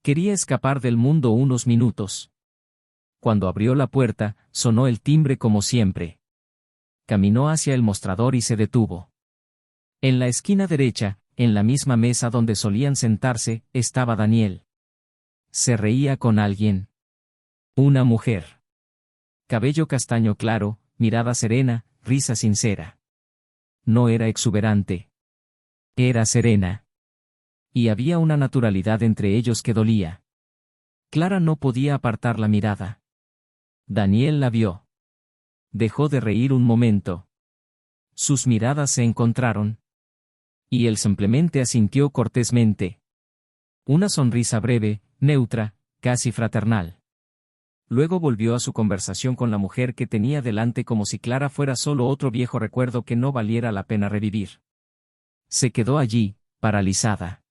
Quería escapar del mundo unos minutos. Cuando abrió la puerta, sonó el timbre como siempre. Caminó hacia el mostrador y se detuvo. En la esquina derecha, en la misma mesa donde solían sentarse, estaba Daniel. Se reía con alguien. Una mujer. Cabello castaño claro, mirada serena, risa sincera. No era exuberante. Era serena. Y había una naturalidad entre ellos que dolía. Clara no podía apartar la mirada. Daniel la vio. Dejó de reír un momento. Sus miradas se encontraron. Y él simplemente asintió cortésmente. Una sonrisa breve, neutra, casi fraternal. Luego volvió a su conversación con la mujer que tenía delante como si Clara fuera solo otro viejo recuerdo que no valiera la pena revivir. Se quedó allí, paralizada.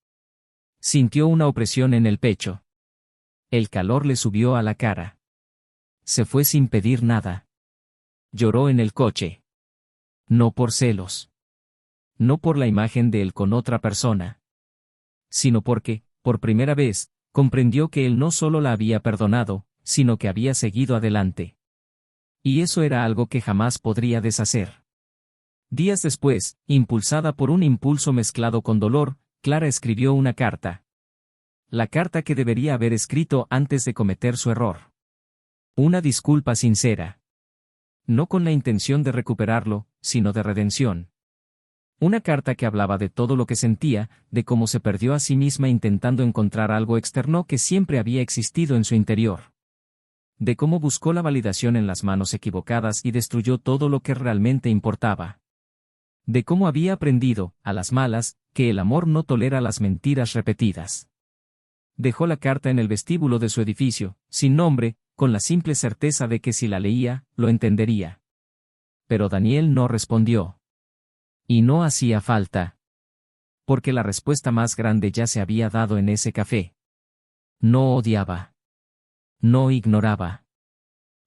Sintió una opresión en el pecho. El calor le subió a la cara. Se fue sin pedir nada. Lloró en el coche. No por celos. No por la imagen de él con otra persona. Sino porque, por primera vez, comprendió que él no solo la había perdonado, sino que había seguido adelante. Y eso era algo que jamás podría deshacer. Días después, impulsada por un impulso mezclado con dolor, Clara escribió una carta. La carta que debería haber escrito antes de cometer su error. Una disculpa sincera. No con la intención de recuperarlo, sino de redención. Una carta que hablaba de todo lo que sentía, de cómo se perdió a sí misma intentando encontrar algo externo que siempre había existido en su interior. De cómo buscó la validación en las manos equivocadas y destruyó todo lo que realmente importaba. De cómo había aprendido, a las malas, que el amor no tolera las mentiras repetidas. Dejó la carta en el vestíbulo de su edificio, sin nombre, con la simple certeza de que si la leía, lo entendería. Pero Daniel no respondió. Y no hacía falta. Porque la respuesta más grande ya se había dado en ese café. No odiaba. No ignoraba.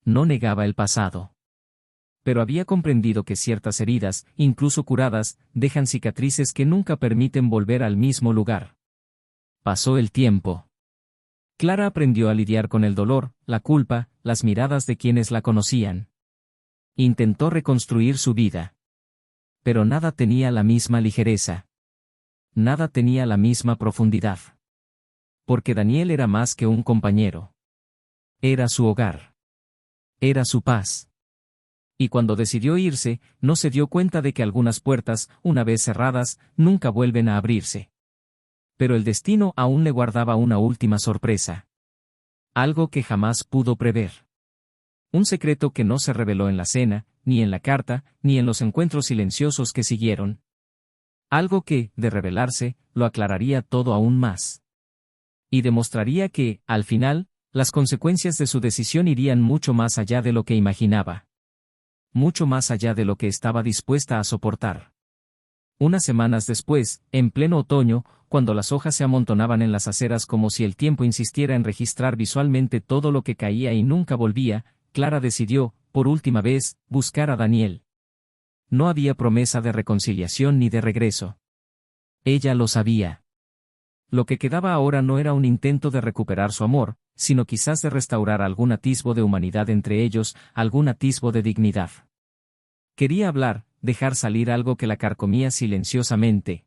No negaba el pasado. Pero había comprendido que ciertas heridas, incluso curadas, dejan cicatrices que nunca permiten volver al mismo lugar. Pasó el tiempo. Clara aprendió a lidiar con el dolor, la culpa, las miradas de quienes la conocían. Intentó reconstruir su vida. Pero nada tenía la misma ligereza. Nada tenía la misma profundidad. Porque Daniel era más que un compañero. Era su hogar. Era su paz. Y cuando decidió irse, no se dio cuenta de que algunas puertas, una vez cerradas, nunca vuelven a abrirse. Pero el destino aún le guardaba una última sorpresa. Algo que jamás pudo prever. Un secreto que no se reveló en la cena, ni en la carta, ni en los encuentros silenciosos que siguieron. Algo que, de revelarse, lo aclararía todo aún más. Y demostraría que, al final, las consecuencias de su decisión irían mucho más allá de lo que imaginaba. Mucho más allá de lo que estaba dispuesta a soportar. Unas semanas después, en pleno otoño, cuando las hojas se amontonaban en las aceras como si el tiempo insistiera en registrar visualmente todo lo que caía y nunca volvía, Clara decidió, por última vez, buscar a Daniel. No había promesa de reconciliación ni de regreso. Ella lo sabía. Lo que quedaba ahora no era un intento de recuperar su amor, sino quizás de restaurar algún atisbo de humanidad entre ellos, algún atisbo de dignidad. Quería hablar, dejar salir algo que la carcomía silenciosamente.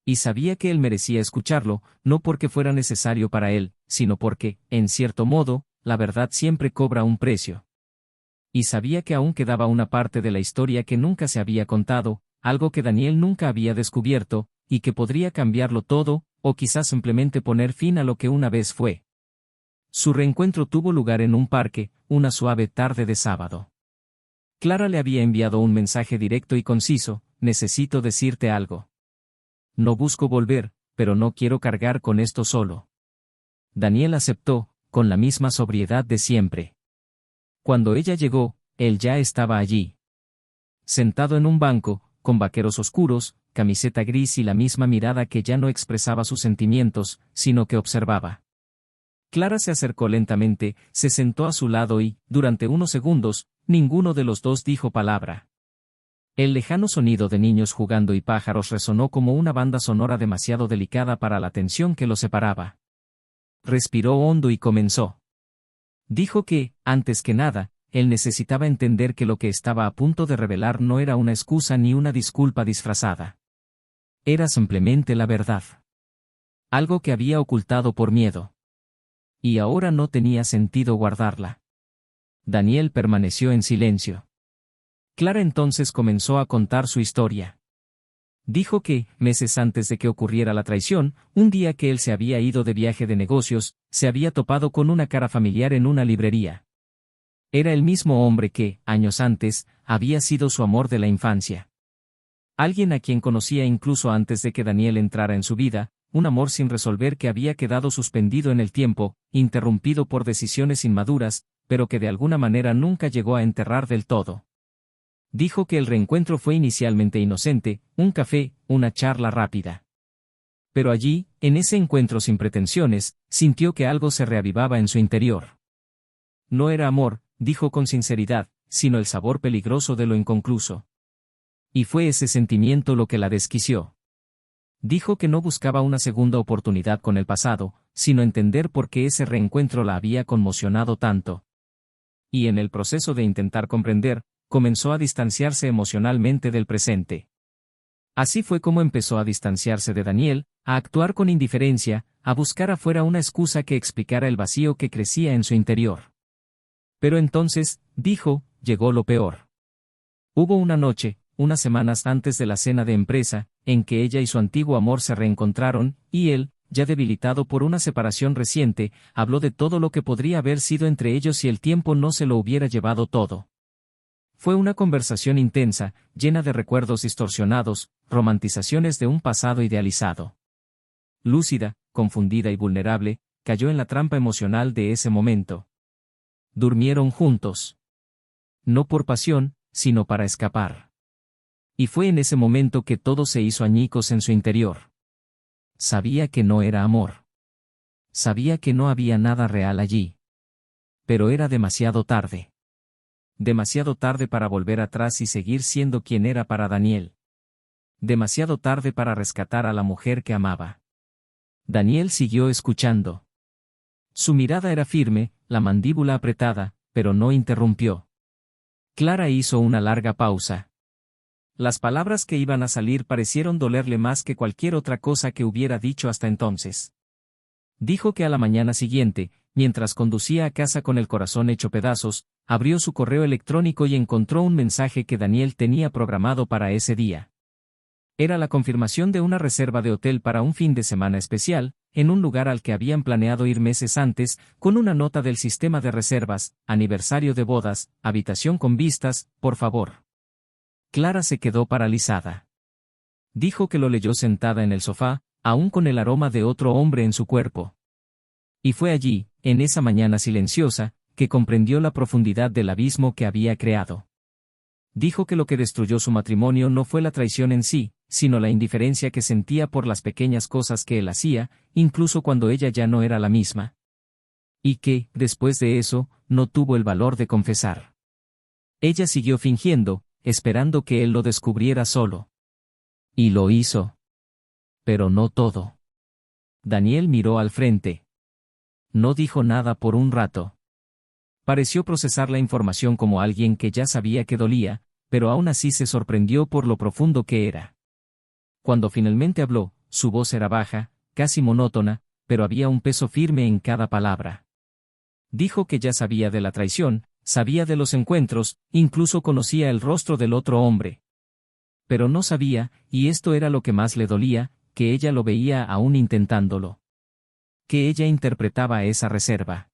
Y sabía que él merecía escucharlo, no porque fuera necesario para él, sino porque, en cierto modo, la verdad siempre cobra un precio. Y sabía que aún quedaba una parte de la historia que nunca se había contado, algo que Daniel nunca había descubierto, y que podría cambiarlo todo, o quizás simplemente poner fin a lo que una vez fue. Su reencuentro tuvo lugar en un parque, una suave tarde de sábado. Clara le había enviado un mensaje directo y conciso: necesito decirte algo. No busco volver, pero no quiero cargar con esto solo. Daniel aceptó, con la misma sobriedad de siempre. Cuando ella llegó, él ya estaba allí. Sentado en un banco, con vaqueros oscuros, camiseta gris y la misma mirada que ya no expresaba sus sentimientos, sino que observaba. Clara se acercó lentamente, se sentó a su lado y, durante unos segundos, ninguno de los dos dijo palabra. El lejano sonido de niños jugando y pájaros resonó como una banda sonora demasiado delicada para la tensión que los separaba. Respiró hondo y comenzó. Dijo que, antes que nada, él necesitaba entender que lo que estaba a punto de revelar no era una excusa ni una disculpa disfrazada. Era simplemente la verdad. Algo que había ocultado por miedo. Y ahora no tenía sentido guardarla. Daniel permaneció en silencio. Clara entonces comenzó a contar su historia. Dijo que, meses antes de que ocurriera la traición, un día que él se había ido de viaje de negocios, se había topado con una cara familiar en una librería. Era el mismo hombre que, años antes, había sido su amor de la infancia. Alguien a quien conocía incluso antes de que Daniel entrara en su vida, un amor sin resolver que había quedado suspendido en el tiempo, interrumpido por decisiones inmaduras, pero que de alguna manera nunca llegó a enterrar del todo. Dijo que el reencuentro fue inicialmente inocente, un café, una charla rápida. Pero allí, en ese encuentro sin pretensiones, sintió que algo se reavivaba en su interior. No era amor, dijo con sinceridad, sino el sabor peligroso de lo inconcluso. Y fue ese sentimiento lo que la desquició. Dijo que no buscaba una segunda oportunidad con el pasado, sino entender por qué ese reencuentro la había conmocionado tanto. Y en el proceso de intentar comprender, comenzó a distanciarse emocionalmente del presente. Así fue como empezó a distanciarse de Daniel, a actuar con indiferencia, a buscar afuera una excusa que explicara el vacío que crecía en su interior. Pero entonces, dijo, llegó lo peor. Hubo una noche, unas semanas antes de la cena de empresa, en que ella y su antiguo amor se reencontraron, y él, ya debilitado por una separación reciente, habló de todo lo que podría haber sido entre ellos si el tiempo no se lo hubiera llevado todo. Fue una conversación intensa, llena de recuerdos distorsionados, romantizaciones de un pasado idealizado. Lúcida, confundida y vulnerable, cayó en la trampa emocional de ese momento. Durmieron juntos. No por pasión, sino para escapar. Y fue en ese momento que todo se hizo añicos en su interior. Sabía que no era amor. Sabía que no había nada real allí. Pero era demasiado tarde. Demasiado tarde para volver atrás y seguir siendo quien era para Daniel. Demasiado tarde para rescatar a la mujer que amaba. Daniel siguió escuchando. Su mirada era firme, la mandíbula apretada, pero no interrumpió. Clara hizo una larga pausa. Las palabras que iban a salir parecieron dolerle más que cualquier otra cosa que hubiera dicho hasta entonces. Dijo que a la mañana siguiente, mientras conducía a casa con el corazón hecho pedazos, abrió su correo electrónico y encontró un mensaje que Daniel tenía programado para ese día. Era la confirmación de una reserva de hotel para un fin de semana especial, en un lugar al que habían planeado ir meses antes, con una nota del sistema de reservas: aniversario de bodas, habitación con vistas, por favor. Clara se quedó paralizada. Dijo que lo leyó sentada en el sofá, aún con el aroma de otro hombre en su cuerpo. Y fue allí, en esa mañana silenciosa, que comprendió la profundidad del abismo que había creado. Dijo que lo que destruyó su matrimonio no fue la traición en sí, sino la indiferencia que sentía por las pequeñas cosas que él hacía, incluso cuando ella ya no era la misma. Y que, después de eso, no tuvo el valor de confesar. Ella siguió fingiendo, esperando que él lo descubriera solo. Y lo hizo. Pero no todo. Daniel miró al frente. No dijo nada por un rato. Pareció procesar la información como alguien que ya sabía que dolía, pero aún así se sorprendió por lo profundo que era. Cuando finalmente habló, su voz era baja, casi monótona, pero había un peso firme en cada palabra. Dijo que ya sabía de la traición, sabía de los encuentros, incluso conocía el rostro del otro hombre. Pero no sabía, y esto era lo que más le dolía, que ella lo veía aún intentándolo. Que ella interpretaba esa reserva.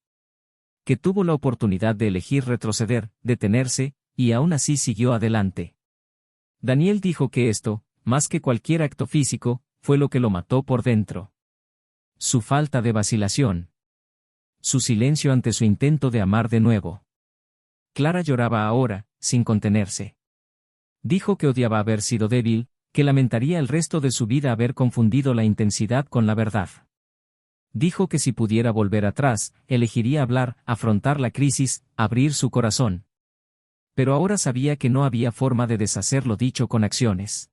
Que tuvo la oportunidad de elegir retroceder, detenerse, y aún así siguió adelante. Daniel dijo que esto, más que cualquier acto físico, fue lo que lo mató por dentro. Su falta de vacilación. Su silencio ante su intento de amar de nuevo. Clara lloraba ahora, sin contenerse. Dijo que odiaba haber sido débil, que lamentaría el resto de su vida haber confundido la intensidad con la verdad. Dijo que si pudiera volver atrás, elegiría hablar, afrontar la crisis, abrir su corazón. Pero ahora sabía que no había forma de deshacer lo dicho con acciones.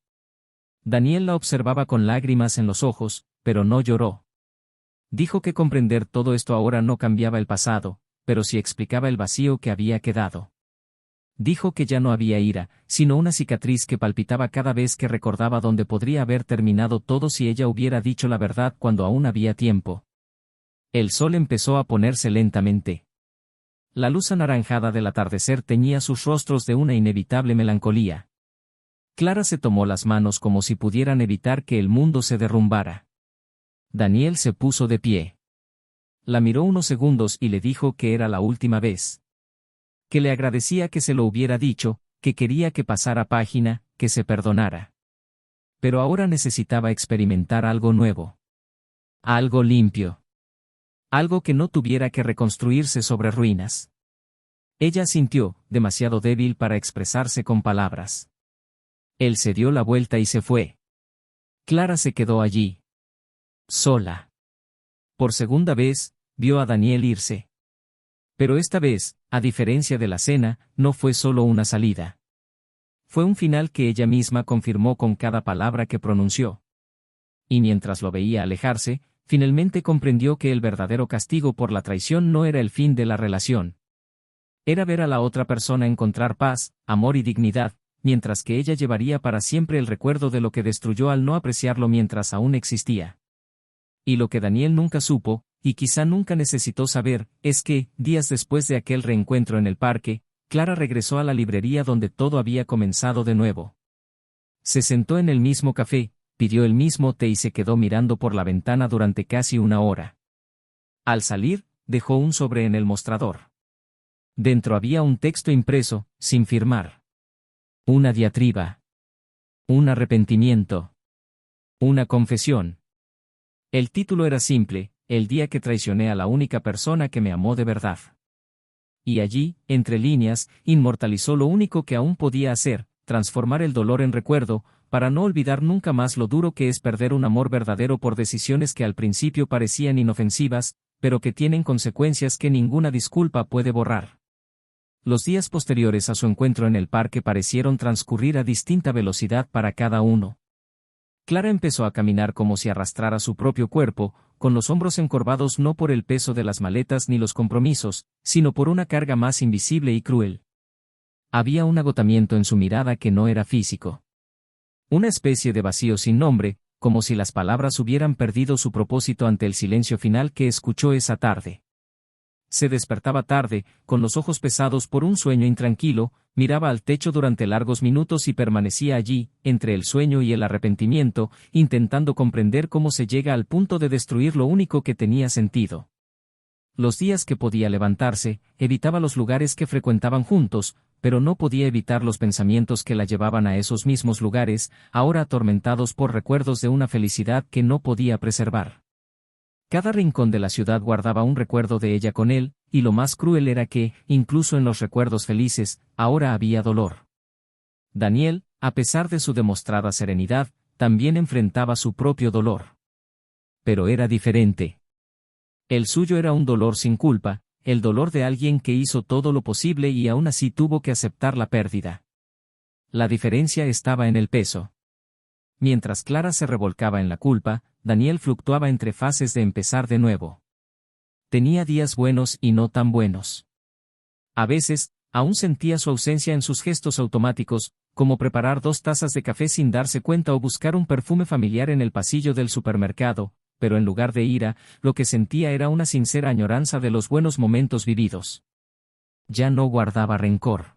Daniel la observaba con lágrimas en los ojos, pero no lloró. Dijo que comprender todo esto ahora no cambiaba el pasado, pero sí explicaba el vacío que había quedado. Dijo que ya no había ira, sino una cicatriz que palpitaba cada vez que recordaba dónde podría haber terminado todo si ella hubiera dicho la verdad cuando aún había tiempo. El sol empezó a ponerse lentamente. La luz anaranjada del atardecer teñía sus rostros de una inevitable melancolía. Clara se tomó las manos como si pudieran evitar que el mundo se derrumbara. Daniel se puso de pie. La miró unos segundos y le dijo que era la última vez. Que le agradecía que se lo hubiera dicho, que quería que pasara página, que se perdonara. Pero ahora necesitaba experimentar algo nuevo. Algo limpio. Algo que no tuviera que reconstruirse sobre ruinas. Ella sintió, demasiado débil para expresarse con palabras. Él se dio la vuelta y se fue. Clara se quedó allí. Sola. Por segunda vez, vio a Daniel irse. Pero esta vez, a diferencia de la cena, no fue solo una salida. Fue un final que ella misma confirmó con cada palabra que pronunció. Y mientras lo veía alejarse, finalmente comprendió que el verdadero castigo por la traición no era el fin de la relación. Era ver a la otra persona encontrar paz, amor y dignidad, mientras que ella llevaría para siempre el recuerdo de lo que destruyó al no apreciarlo mientras aún existía. Y lo que Daniel nunca supo, y quizá nunca necesitó saber, es que, días después de aquel reencuentro en el parque, Clara regresó a la librería donde todo había comenzado de nuevo. Se sentó en el mismo café, pidió el mismo té y se quedó mirando por la ventana durante casi una hora. Al salir, dejó un sobre en el mostrador. Dentro había un texto impreso, sin firmar. Una diatriba. Un arrepentimiento. Una confesión. El título era simple: El día que traicioné a la única persona que me amó de verdad. Y allí, entre líneas, inmortalizó lo único que aún podía hacer: transformar el dolor en recuerdo, para no olvidar nunca más lo duro que es perder un amor verdadero por decisiones que al principio parecían inofensivas, pero que tienen consecuencias que ninguna disculpa puede borrar. Los días posteriores a su encuentro en el parque parecieron transcurrir a distinta velocidad para cada uno. Clara empezó a caminar como si arrastrara su propio cuerpo, con los hombros encorvados no por el peso de las maletas ni los compromisos, sino por una carga más invisible y cruel. Había un agotamiento en su mirada que no era físico. Una especie de vacío sin nombre, como si las palabras hubieran perdido su propósito ante el silencio final que escuchó esa tarde. Se despertaba tarde, con los ojos pesados por un sueño intranquilo, miraba al techo durante largos minutos y permanecía allí, entre el sueño y el arrepentimiento, intentando comprender cómo se llega al punto de destruir lo único que tenía sentido. Los días que podía levantarse, evitaba los lugares que frecuentaban juntos, pero no podía evitar los pensamientos que la llevaban a esos mismos lugares, ahora atormentados por recuerdos de una felicidad que no podía preservar. Cada rincón de la ciudad guardaba un recuerdo de ella con él, y lo más cruel era que, incluso en los recuerdos felices, ahora había dolor. Daniel, a pesar de su demostrada serenidad, también enfrentaba su propio dolor. Pero era diferente. El suyo era un dolor sin culpa, el dolor de alguien que hizo todo lo posible y aún así tuvo que aceptar la pérdida. La diferencia estaba en el peso. Mientras Clara se revolcaba en la culpa, Daniel fluctuaba entre fases de empezar de nuevo. Tenía días buenos y no tan buenos. A veces, aún sentía su ausencia en sus gestos automáticos, como preparar 2 tazas de café sin darse cuenta o buscar un perfume familiar en el pasillo del supermercado, pero en lugar de ira, lo que sentía era una sincera añoranza de los buenos momentos vividos. Ya no guardaba rencor.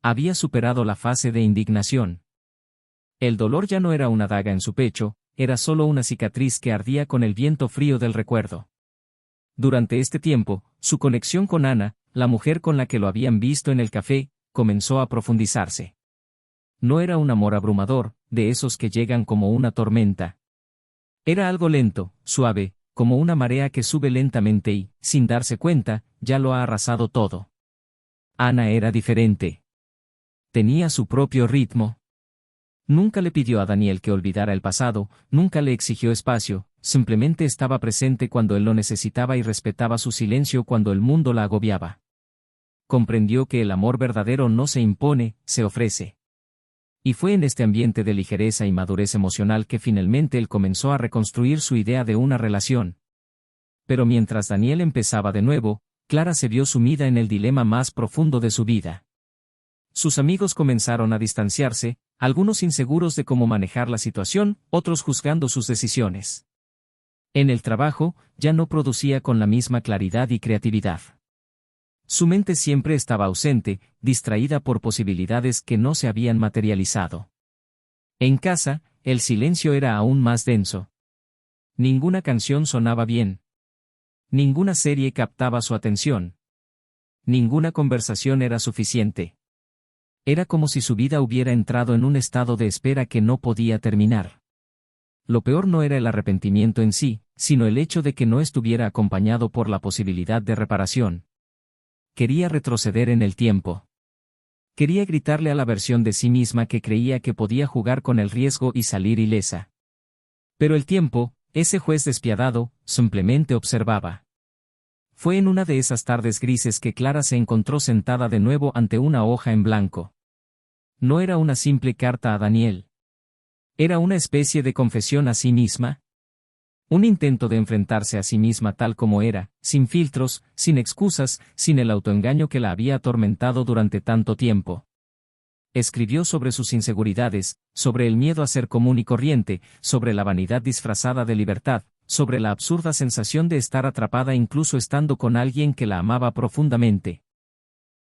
Había superado la fase de indignación. El dolor ya no era una daga en su pecho, era solo una cicatriz que ardía con el viento frío del recuerdo. Durante este tiempo, su conexión con Ana, la mujer con la que lo habían visto en el café, comenzó a profundizarse. No era un amor abrumador, de esos que llegan como una tormenta. Era algo lento, suave, como una marea que sube lentamente y, sin darse cuenta, ya lo ha arrasado todo. Ana era diferente. Tenía su propio ritmo. Nunca le pidió a Daniel que olvidara el pasado, nunca le exigió espacio, simplemente estaba presente cuando él lo necesitaba y respetaba su silencio cuando el mundo la agobiaba. Comprendió que el amor verdadero no se impone, se ofrece. Y fue en este ambiente de ligereza y madurez emocional que finalmente él comenzó a reconstruir su idea de una relación. Pero mientras Daniel empezaba de nuevo, Clara se vio sumida en el dilema más profundo de su vida. Sus amigos comenzaron a distanciarse, algunos inseguros de cómo manejar la situación, otros juzgando sus decisiones. En el trabajo, ya no producía con la misma claridad y creatividad. Su mente siempre estaba ausente, distraída por posibilidades que no se habían materializado. En casa, el silencio era aún más denso. Ninguna canción sonaba bien. Ninguna serie captaba su atención. Ninguna conversación era suficiente. Era como si su vida hubiera entrado en un estado de espera que no podía terminar. Lo peor no era el arrepentimiento en sí, sino el hecho de que no estuviera acompañado por la posibilidad de reparación. Quería retroceder en el tiempo. Quería gritarle a la versión de sí misma que creía que podía jugar con el riesgo y salir ilesa. Pero el tiempo, ese juez despiadado, simplemente observaba. Fue en una de esas tardes grises que Clara se encontró sentada de nuevo ante una hoja en blanco. No era una simple carta a Daniel. Era una especie de confesión a sí misma. Un intento de enfrentarse a sí misma tal como era, sin filtros, sin excusas, sin el autoengaño que la había atormentado durante tanto tiempo. Escribió sobre sus inseguridades, sobre el miedo a ser común y corriente, sobre la vanidad disfrazada de libertad, sobre la absurda sensación de estar atrapada incluso estando con alguien que la amaba profundamente.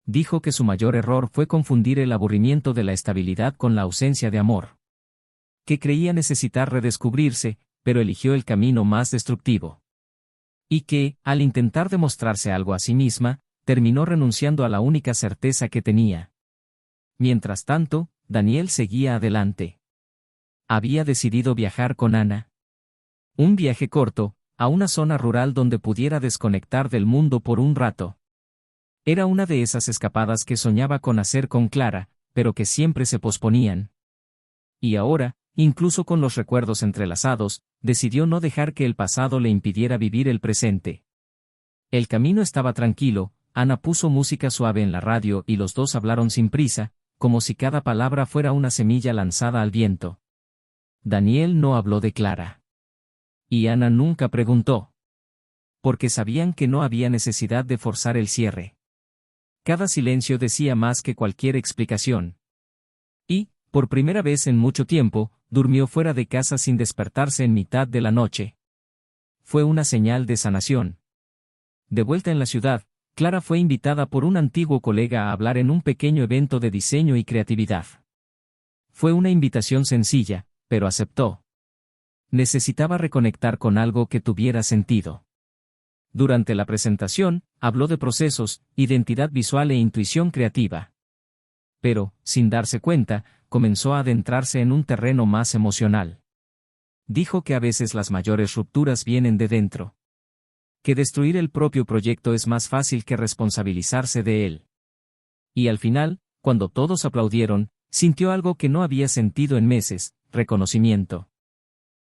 Dijo que su mayor error fue confundir el aburrimiento de la estabilidad con la ausencia de amor. Que creía necesitar redescubrirse, pero eligió el camino más destructivo. Y que, al intentar demostrarse algo a sí misma, terminó renunciando a la única certeza que tenía. Mientras tanto, Daniel seguía adelante. Había decidido viajar con Ana. Un viaje corto, a una zona rural donde pudiera desconectar del mundo por un rato. Era una de esas escapadas que soñaba con hacer con Clara, pero que siempre se posponían. Y ahora, incluso con los recuerdos entrelazados, decidió no dejar que el pasado le impidiera vivir el presente. El camino estaba tranquilo, Ana puso música suave en la radio y los dos hablaron sin prisa, como si cada palabra fuera una semilla lanzada al viento. Daniel no habló de Clara. Y Ana nunca preguntó. Porque sabían que no había necesidad de forzar el cierre. Cada silencio decía más que cualquier explicación. Y, por primera vez en mucho tiempo, durmió fuera de casa sin despertarse en mitad de la noche. Fue una señal de sanación. De vuelta en la ciudad, Clara fue invitada por un antiguo colega a hablar en un pequeño evento de diseño y creatividad. Fue una invitación sencilla, pero aceptó. Necesitaba reconectar con algo que tuviera sentido. Durante la presentación, habló de procesos, identidad visual e intuición creativa. Pero, sin darse cuenta, comenzó a adentrarse en un terreno más emocional. Dijo que a veces las mayores rupturas vienen de dentro. Que destruir el propio proyecto es más fácil que responsabilizarse de él. Y al final, cuando todos aplaudieron, sintió algo que no había sentido en meses: reconocimiento.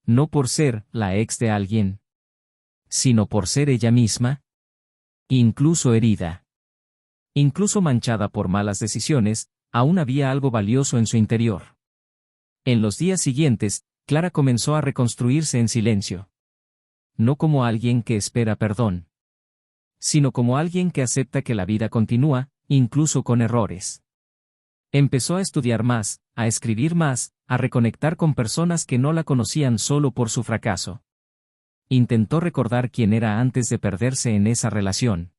No por ser la ex de alguien, sino por ser ella misma. Incluso herida. Incluso manchada por malas decisiones, aún había algo valioso en su interior. En los días siguientes, Clara comenzó a reconstruirse en silencio. No como alguien que espera perdón, sino como alguien que acepta que la vida continúa, incluso con errores. Empezó a estudiar más, a escribir más, a reconectar con personas que no la conocían solo por su fracaso. Intentó recordar quién era antes de perderse en esa relación.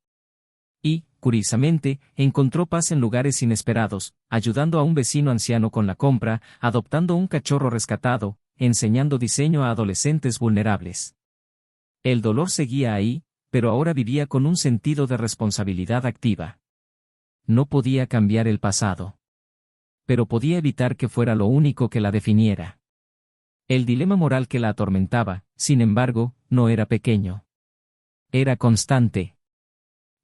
Y, curiosamente, encontró paz en lugares inesperados, ayudando a un vecino anciano con la compra, adoptando un cachorro rescatado, enseñando diseño a adolescentes vulnerables. El dolor seguía ahí, pero ahora vivía con un sentido de responsabilidad activa. No podía cambiar el pasado. Pero podía evitar que fuera lo único que la definiera. El dilema moral que la atormentaba, sin embargo, no era pequeño. Era constante.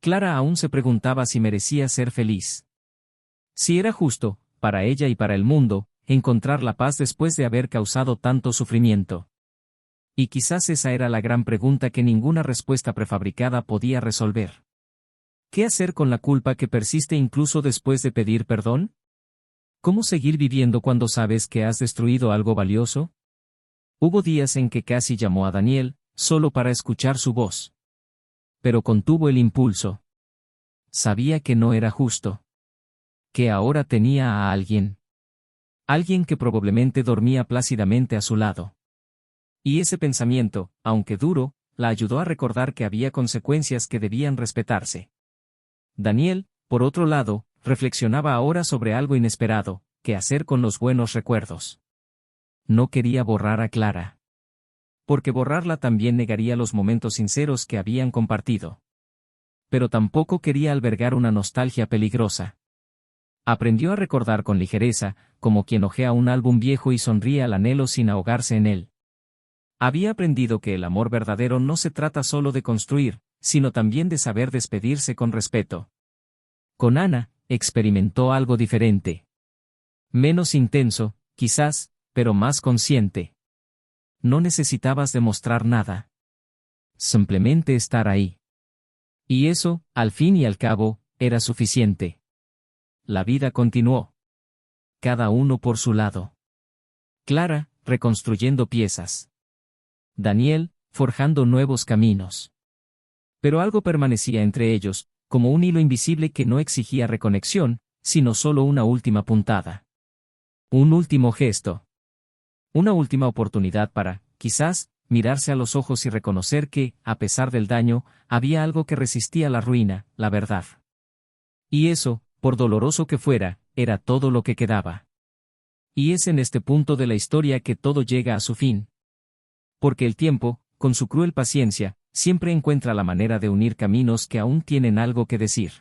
Clara aún se preguntaba si merecía ser feliz. Si era justo, para ella y para el mundo, encontrar la paz después de haber causado tanto sufrimiento. Y quizás esa era la gran pregunta que ninguna respuesta prefabricada podía resolver. ¿Qué hacer con la culpa que persiste incluso después de pedir perdón? ¿Cómo seguir viviendo cuando sabes que has destruido algo valioso? Hubo días en que casi llamó a Daniel, solo para escuchar su voz. Pero contuvo el impulso. Sabía que no era justo. Que ahora tenía a alguien. Alguien que probablemente dormía plácidamente a su lado. Y ese pensamiento, aunque duro, la ayudó a recordar que había consecuencias que debían respetarse. Daniel, por otro lado, reflexionaba ahora sobre algo inesperado: qué hacer con los buenos recuerdos. No quería borrar a Clara. Porque borrarla también negaría los momentos sinceros que habían compartido. Pero tampoco quería albergar una nostalgia peligrosa. Aprendió a recordar con ligereza, como quien hojea un álbum viejo y sonríe al anhelo sin ahogarse en él. Había aprendido que el amor verdadero no se trata solo de construir, sino también de saber despedirse con respeto. Con Ana, experimentó algo diferente. Menos intenso, quizás, pero más consciente. No necesitabas demostrar nada. Simplemente estar ahí. Y eso, al fin y al cabo, era suficiente. La vida continuó. Cada uno por su lado. Clara, reconstruyendo piezas. Daniel, forjando nuevos caminos. Pero algo permanecía entre ellos, como un hilo invisible que no exigía reconexión, sino solo una última puntada. Un último gesto. Una última oportunidad para, quizás, mirarse a los ojos y reconocer que, a pesar del daño, había algo que resistía la ruina: la verdad. Y eso, por doloroso que fuera, era todo lo que quedaba. Y es en este punto de la historia que todo llega a su fin. Porque el tiempo, con su cruel paciencia, siempre encuentra la manera de unir caminos que aún tienen algo que decir.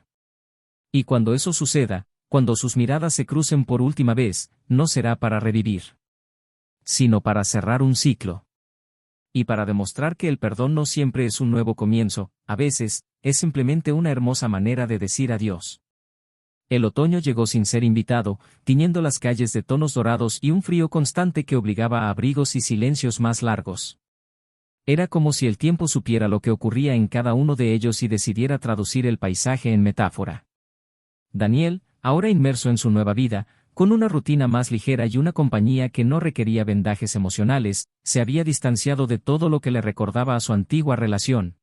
Y cuando eso suceda, cuando sus miradas se crucen por última vez, no será para revivir, sino para cerrar un ciclo. Y para demostrar que el perdón no siempre es un nuevo comienzo, a veces, es simplemente una hermosa manera de decir adiós. El otoño llegó sin ser invitado, tiñendo las calles de tonos dorados y un frío constante que obligaba a abrigos y silencios más largos. Era como si el tiempo supiera lo que ocurría en cada uno de ellos y decidiera traducir el paisaje en metáfora. Daniel, ahora inmerso en su nueva vida, con una rutina más ligera y una compañía que no requería vendajes emocionales, se había distanciado de todo lo que le recordaba a su antigua relación.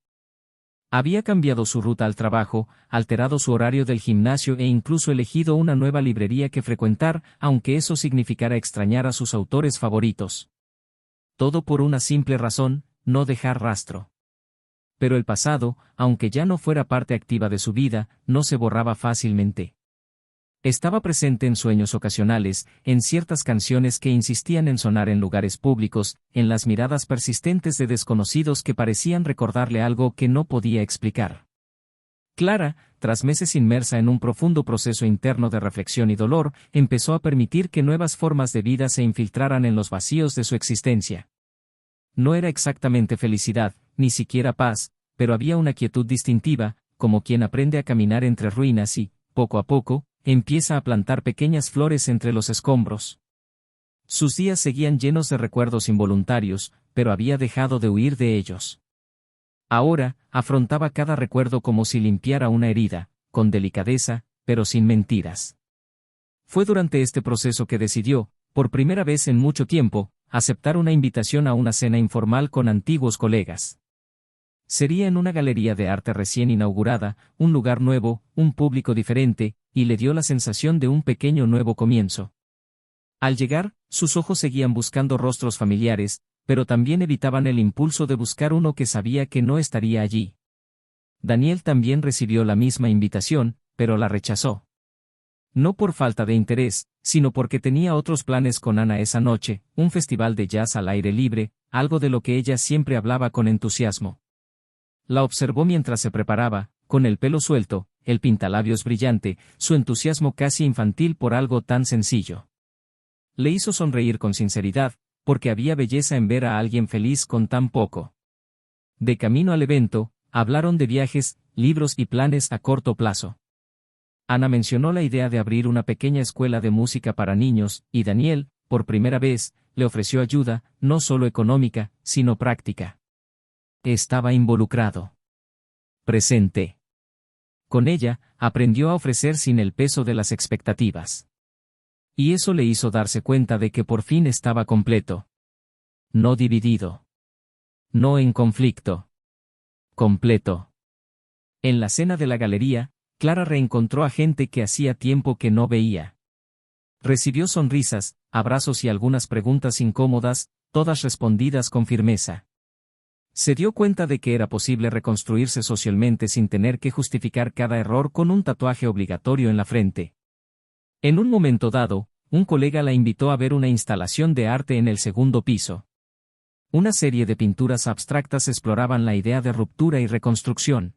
Había cambiado su ruta al trabajo, alterado su horario del gimnasio e incluso elegido una nueva librería que frecuentar, aunque eso significara extrañar a sus autores favoritos. Todo por una simple razón: no dejar rastro. Pero el pasado, aunque ya no fuera parte activa de su vida, no se borraba fácilmente. Estaba presente en sueños ocasionales, en ciertas canciones que insistían en sonar en lugares públicos, en las miradas persistentes de desconocidos que parecían recordarle algo que no podía explicar. Clara, tras meses inmersa en un profundo proceso interno de reflexión y dolor, empezó a permitir que nuevas formas de vida se infiltraran en los vacíos de su existencia. No era exactamente felicidad, ni siquiera paz, pero había una quietud distintiva, como quien aprende a caminar entre ruinas y, poco a poco, empieza a plantar pequeñas flores entre los escombros. Sus días seguían llenos de recuerdos involuntarios, pero había dejado de huir de ellos. Ahora, afrontaba cada recuerdo como si limpiara una herida, con delicadeza, pero sin mentiras. Fue durante este proceso que decidió, por primera vez en mucho tiempo, aceptar una invitación a una cena informal con antiguos colegas. Sería en una galería de arte recién inaugurada, un lugar nuevo, un público diferente, y le dio la sensación de un pequeño nuevo comienzo. Al llegar, sus ojos seguían buscando rostros familiares, pero también evitaban el impulso de buscar uno que sabía que no estaría allí. Daniel también recibió la misma invitación, pero la rechazó. No por falta de interés, sino porque tenía otros planes con Ana esa noche, un festival de jazz al aire libre, algo de lo que ella siempre hablaba con entusiasmo. La observó mientras se preparaba, con el pelo suelto, el pintalabios brillante, su entusiasmo casi infantil por algo tan sencillo. Le hizo sonreír con sinceridad, porque había belleza en ver a alguien feliz con tan poco. De camino al evento, hablaron de viajes, libros y planes a corto plazo. Ana mencionó la idea de abrir una pequeña escuela de música para niños, y Daniel, por primera vez, le ofreció ayuda, no solo económica, sino práctica. Estaba involucrado. Presente. Con ella, aprendió a ofrecer sin el peso de las expectativas. Y eso le hizo darse cuenta de que por fin estaba completo. No dividido. No en conflicto. Completo. En la cena de la galería, Clara reencontró a gente que hacía tiempo que no veía. Recibió sonrisas, abrazos y algunas preguntas incómodas, todas respondidas con firmeza. Se dio cuenta de que era posible reconstruirse socialmente sin tener que justificar cada error con un tatuaje obligatorio en la frente. En un momento dado, un colega la invitó a ver una instalación de arte en el segundo piso. Una serie de pinturas abstractas exploraban la idea de ruptura y reconstrucción.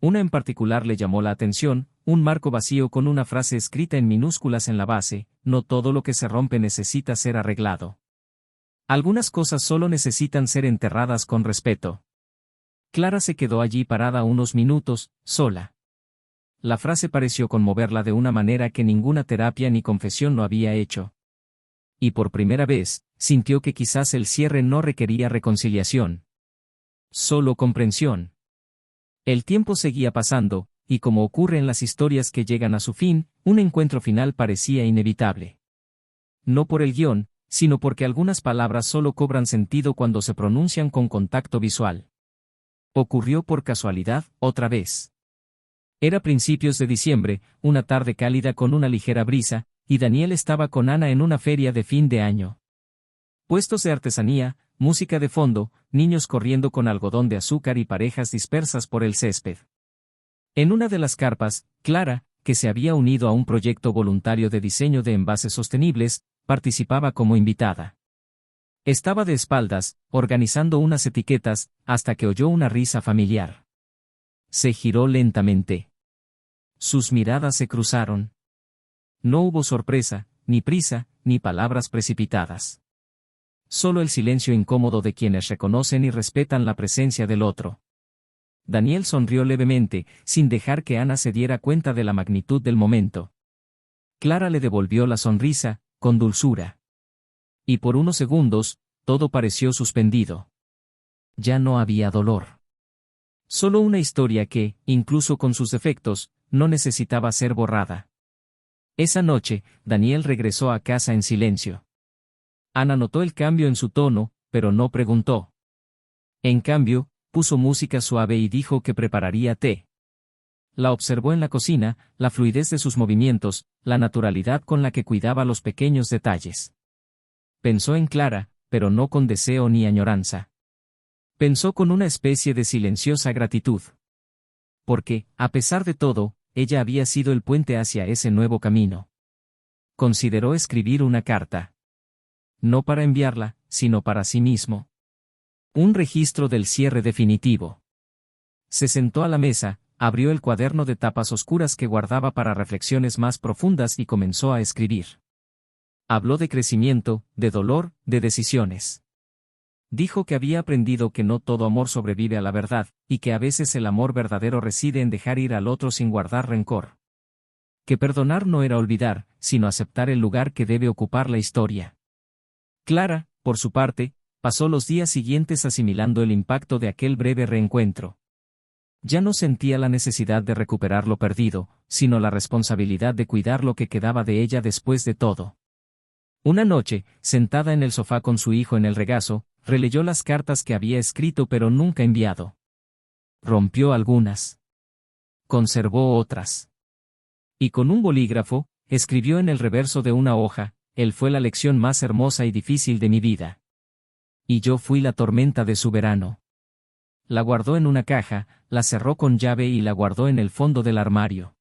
Una en particular le llamó la atención, un marco vacío con una frase escrita en minúsculas en la base: no todo lo que se rompe necesita ser arreglado. Algunas cosas solo necesitan ser enterradas con respeto. Clara se quedó allí parada unos minutos, sola. La frase pareció conmoverla de una manera que ninguna terapia ni confesión lo había hecho. Y por primera vez, sintió que quizás el cierre no requería reconciliación. Solo comprensión. El tiempo seguía pasando, y como ocurre en las historias que llegan a su fin, un encuentro final parecía inevitable. No por el guión, sino porque algunas palabras solo cobran sentido cuando se pronuncian con contacto visual. Ocurrió por casualidad, otra vez. Era principios de diciembre, una tarde cálida con una ligera brisa, y Daniel estaba con Ana en una feria de fin de año. Puestos de artesanía, música de fondo, niños corriendo con algodón de azúcar y parejas dispersas por el césped. En una de las carpas, Clara, que se había unido a un proyecto voluntario de diseño de envases sostenibles, participaba como invitada. Estaba de espaldas, organizando unas etiquetas, hasta que oyó una risa familiar. Se giró lentamente. Sus miradas se cruzaron. No hubo sorpresa, ni prisa, ni palabras precipitadas. Solo el silencio incómodo de quienes reconocen y respetan la presencia del otro. Daniel sonrió levemente, sin dejar que Ana se diera cuenta de la magnitud del momento. Clara le devolvió la sonrisa, con dulzura. Y por unos segundos, todo pareció suspendido. Ya no había dolor. Solo una historia que, incluso con sus defectos, no necesitaba ser borrada. Esa noche, Daniel regresó a casa en silencio. Ana notó el cambio en su tono, pero no preguntó. En cambio, puso música suave y dijo que prepararía té. La observó en la cocina, la fluidez de sus movimientos, la naturalidad con la que cuidaba los pequeños detalles. Pensó en Clara, pero no con deseo ni añoranza. Pensó con una especie de silenciosa gratitud. Porque, a pesar de todo, ella había sido el puente hacia ese nuevo camino. Consideró escribir una carta. No para enviarla, sino para sí mismo. Un registro del cierre definitivo. Se sentó a la mesa, abrió el cuaderno de tapas oscuras que guardaba para reflexiones más profundas y comenzó a escribir. Habló de crecimiento, de dolor, de decisiones. Dijo que había aprendido que no todo amor sobrevive a la verdad, y que a veces el amor verdadero reside en dejar ir al otro sin guardar rencor. Que perdonar no era olvidar, sino aceptar el lugar que debe ocupar la historia. Clara, por su parte, pasó los días siguientes asimilando el impacto de aquel breve reencuentro. Ya no sentía la necesidad de recuperar lo perdido, sino la responsabilidad de cuidar lo que quedaba de ella después de todo. Una noche, sentada en el sofá con su hijo en el regazo, releyó las cartas que había escrito pero nunca enviado. Rompió algunas. Conservó otras. Y con un bolígrafo, escribió en el reverso de una hoja: él fue la lección más hermosa y difícil de mi vida. Y yo fui la tormenta de su verano. La guardó en una caja, la cerró con llave y la guardó en el fondo del armario.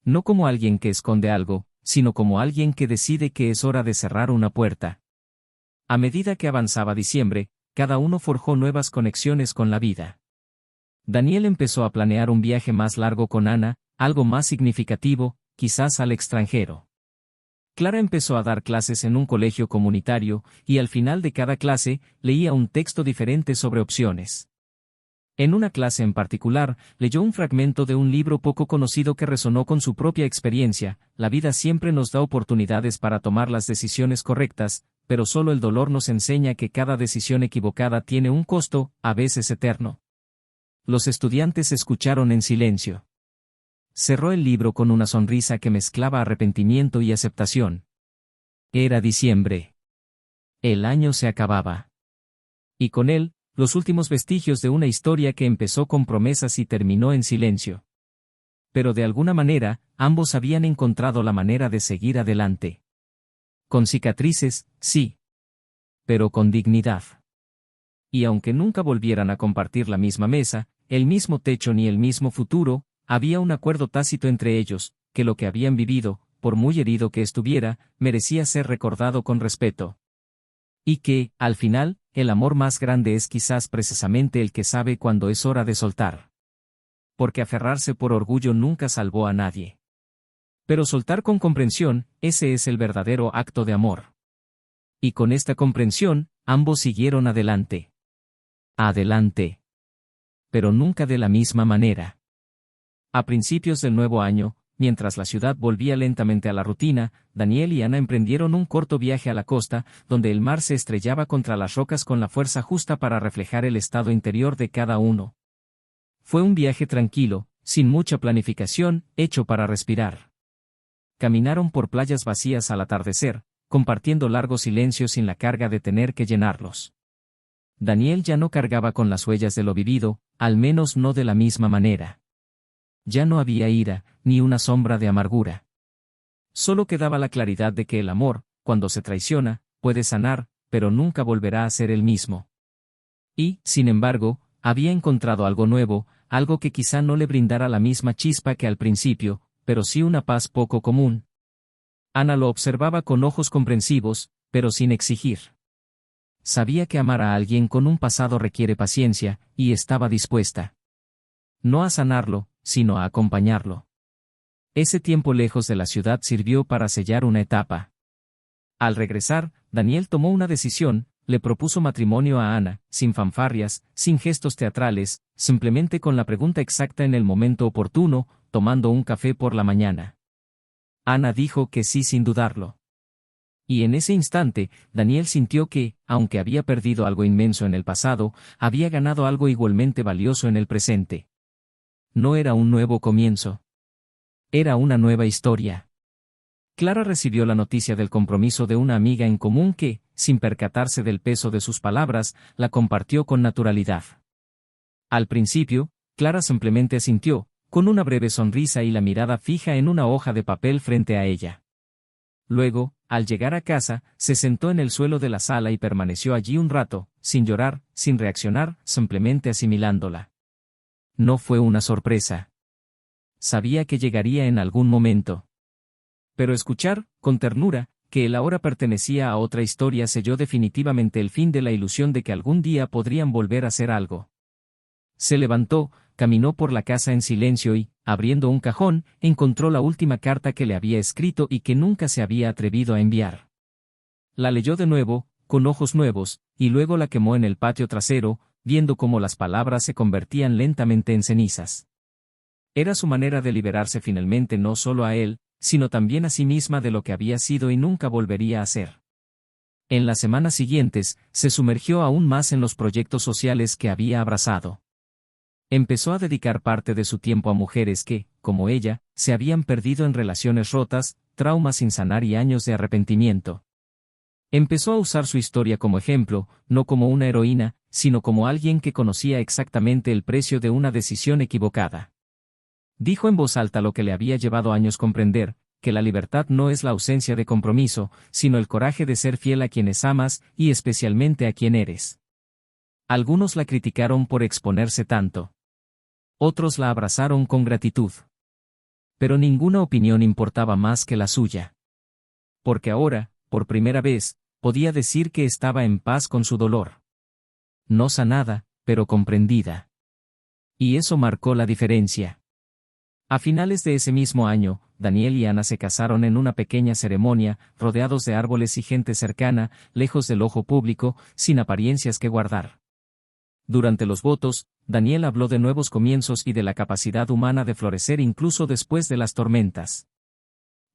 No como alguien que esconde algo, sino como alguien que decide que es hora de cerrar una puerta. A medida que avanzaba diciembre, cada uno forjó nuevas conexiones con la vida. Daniel empezó a planear un viaje más largo con Ana, algo más significativo, quizás al extranjero. Clara empezó a dar clases en un colegio comunitario, y al final de cada clase, leía un texto diferente sobre opciones. En una clase en particular, leyó un fragmento de un libro poco conocido que resonó con su propia experiencia: la vida siempre nos da oportunidades para tomar las decisiones correctas, pero solo el dolor nos enseña que cada decisión equivocada tiene un costo, a veces eterno. Los estudiantes escucharon en silencio. Cerró el libro con una sonrisa que mezclaba arrepentimiento y aceptación. Era diciembre. El año se acababa. Y con él, los últimos vestigios de una historia que empezó con promesas y terminó en silencio. Pero de alguna manera, ambos habían encontrado la manera de seguir adelante. Con cicatrices, sí. Pero con dignidad. Y aunque nunca volvieran a compartir la misma mesa, el mismo techo ni el mismo futuro, había un acuerdo tácito entre ellos: que lo que habían vivido, por muy herido que estuviera, merecía ser recordado con respeto. Y que, al final, el amor más grande es quizás precisamente el que sabe cuándo es hora de soltar. Porque aferrarse por orgullo nunca salvó a nadie. Pero soltar con comprensión, ese es el verdadero acto de amor. Y con esta comprensión, ambos siguieron adelante. Adelante. Pero nunca de la misma manera. A principios del nuevo año, mientras la ciudad volvía lentamente a la rutina, Daniel y Ana emprendieron un corto viaje a la costa, donde el mar se estrellaba contra las rocas con la fuerza justa para reflejar el estado interior de cada uno. Fue un viaje tranquilo, sin mucha planificación, hecho para respirar. Caminaron por playas vacías al atardecer, compartiendo largos silencios sin la carga de tener que llenarlos. Daniel ya no cargaba con las huellas de lo vivido, al menos no de la misma manera. Ya no había ira, ni una sombra de amargura. Solo quedaba la claridad de que el amor, cuando se traiciona, puede sanar, pero nunca volverá a ser el mismo. Y, sin embargo, había encontrado algo nuevo, algo que quizá no le brindara la misma chispa que al principio, pero sí una paz poco común. Ana lo observaba con ojos comprensivos, pero sin exigir. Sabía que amar a alguien con un pasado requiere paciencia, y estaba dispuesta. No a sanarlo, sino a acompañarlo. Ese tiempo lejos de la ciudad sirvió para sellar una etapa. Al regresar, Daniel tomó una decisión: le propuso matrimonio a Ana, sin fanfarrias, sin gestos teatrales, simplemente con la pregunta exacta en el momento oportuno, tomando un café por la mañana. Ana dijo que sí sin dudarlo. Y en ese instante, Daniel sintió que, aunque había perdido algo inmenso en el pasado, había ganado algo igualmente valioso en el presente. No era un nuevo comienzo. Era una nueva historia. Clara recibió la noticia del compromiso de una amiga en común que, sin percatarse del peso de sus palabras, la compartió con naturalidad. Al principio, Clara simplemente asintió, con una breve sonrisa y la mirada fija en una hoja de papel frente a ella. Luego, al llegar a casa, se sentó en el suelo de la sala y permaneció allí un rato, sin llorar, sin reaccionar, simplemente asimilándola. No fue una sorpresa. Sabía que llegaría en algún momento. Pero escuchar, con ternura, que él ahora pertenecía a otra historia selló definitivamente el fin de la ilusión de que algún día podrían volver a ser algo. Se levantó, caminó por la casa en silencio y, abriendo un cajón, encontró la última carta que le había escrito y que nunca se había atrevido a enviar. La leyó de nuevo, con ojos nuevos, y luego la quemó en el patio trasero, viendo cómo las palabras se convertían lentamente en cenizas. Era su manera de liberarse finalmente no solo a él, sino también a sí misma de lo que había sido y nunca volvería a ser. En las semanas siguientes, se sumergió aún más en los proyectos sociales que había abrazado. Empezó a dedicar parte de su tiempo a mujeres que, como ella, se habían perdido en relaciones rotas, traumas sin sanar y años de arrepentimiento. Empezó a usar su historia como ejemplo, no como una heroína, sino como alguien que conocía exactamente el precio de una decisión equivocada. Dijo en voz alta lo que le había llevado años comprender, que la libertad no es la ausencia de compromiso, sino el coraje de ser fiel a quienes amas y especialmente a quien eres. Algunos la criticaron por exponerse tanto. Otros la abrazaron con gratitud. Pero ninguna opinión importaba más que la suya. Porque ahora, por primera vez, podía decir que estaba en paz con su dolor. No sanada, pero comprendida. Y eso marcó la diferencia. A finales de ese mismo año, Daniel y Ana se casaron en una pequeña ceremonia, rodeados de árboles y gente cercana, lejos del ojo público, sin apariencias que guardar. Durante los votos, Daniel habló de nuevos comienzos y de la capacidad humana de florecer incluso después de las tormentas.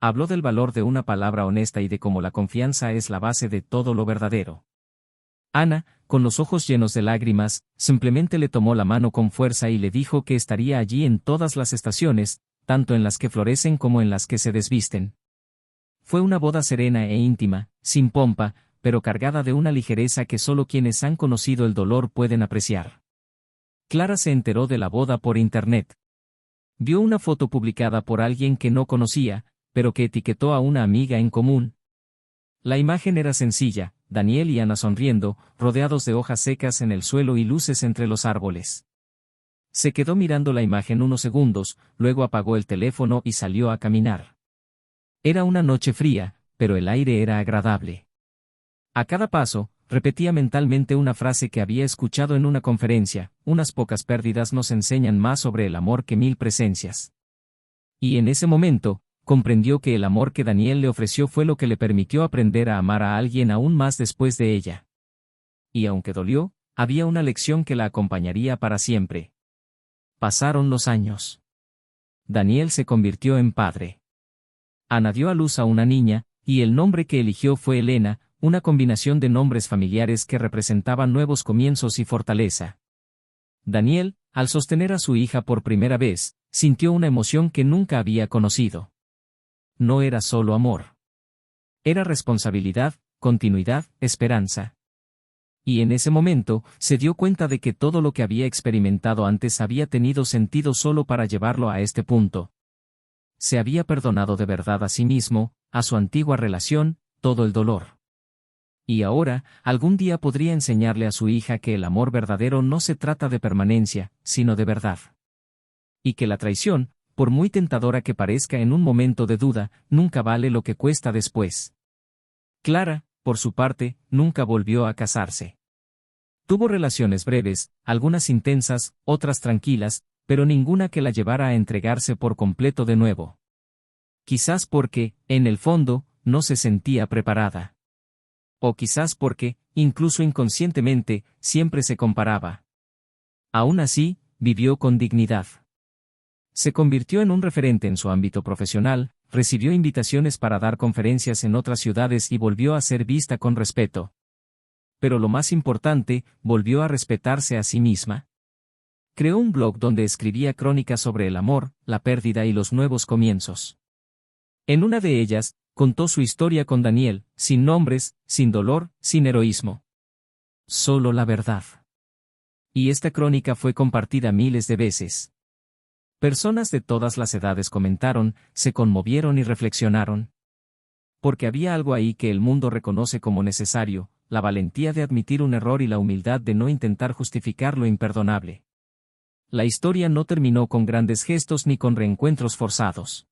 Habló del valor de una palabra honesta y de cómo la confianza es la base de todo lo verdadero. Ana, con los ojos llenos de lágrimas, simplemente le tomó la mano con fuerza y le dijo que estaría allí en todas las estaciones, tanto en las que florecen como en las que se desvisten. Fue una boda serena e íntima, sin pompa, pero cargada de una ligereza que solo quienes han conocido el dolor pueden apreciar. Clara se enteró de la boda por internet. Vio una foto publicada por alguien que no conocía, pero que etiquetó a una amiga en común. La imagen era sencilla, Daniel y Ana sonriendo, rodeados de hojas secas en el suelo y luces entre los árboles. Se quedó mirando la imagen unos segundos, luego apagó el teléfono y salió a caminar. Era una noche fría, pero el aire era agradable. A cada paso, repetía mentalmente una frase que había escuchado en una conferencia: unas pocas pérdidas nos enseñan más sobre el amor que 1000 presencias. Y en ese momento, comprendió que el amor que Daniel le ofreció fue lo que le permitió aprender a amar a alguien aún más después de ella. Y aunque dolió, había una lección que la acompañaría para siempre. Pasaron los años. Daniel se convirtió en padre. Ana dio a luz a una niña, y el nombre que eligió fue Elena, una combinación de nombres familiares que representaban nuevos comienzos y fortaleza. Daniel, al sostener a su hija por primera vez, sintió una emoción que nunca había conocido. No era solo amor. Era responsabilidad, continuidad, esperanza. Y en ese momento, se dio cuenta de que todo lo que había experimentado antes había tenido sentido solo para llevarlo a este punto. Se había perdonado de verdad a sí mismo, a su antigua relación, todo el dolor. Y ahora, algún día podría enseñarle a su hija que el amor verdadero no se trata de permanencia, sino de verdad. Y que la traición, por muy tentadora que parezca en un momento de duda, nunca vale lo que cuesta después. Clara, por su parte, nunca volvió a casarse. Tuvo relaciones breves, algunas intensas, otras tranquilas, pero ninguna que la llevara a entregarse por completo de nuevo. Quizás porque, en el fondo, no se sentía preparada. O quizás porque, incluso inconscientemente, siempre se comparaba. Aún así, vivió con dignidad. Se convirtió en un referente en su ámbito profesional, recibió invitaciones para dar conferencias en otras ciudades y volvió a ser vista con respeto. Pero lo más importante, volvió a respetarse a sí misma. Creó un blog donde escribía crónicas sobre el amor, la pérdida y los nuevos comienzos. En una de ellas, contó su historia con Daniel, sin nombres, sin dolor, sin heroísmo. Solo la verdad. Y esta crónica fue compartida miles de veces. Personas de todas las edades comentaron, se conmovieron y reflexionaron. Porque había algo ahí que el mundo reconoce como necesario, la valentía de admitir un error y la humildad de no intentar justificar lo imperdonable. La historia no terminó con grandes gestos ni con reencuentros forzados,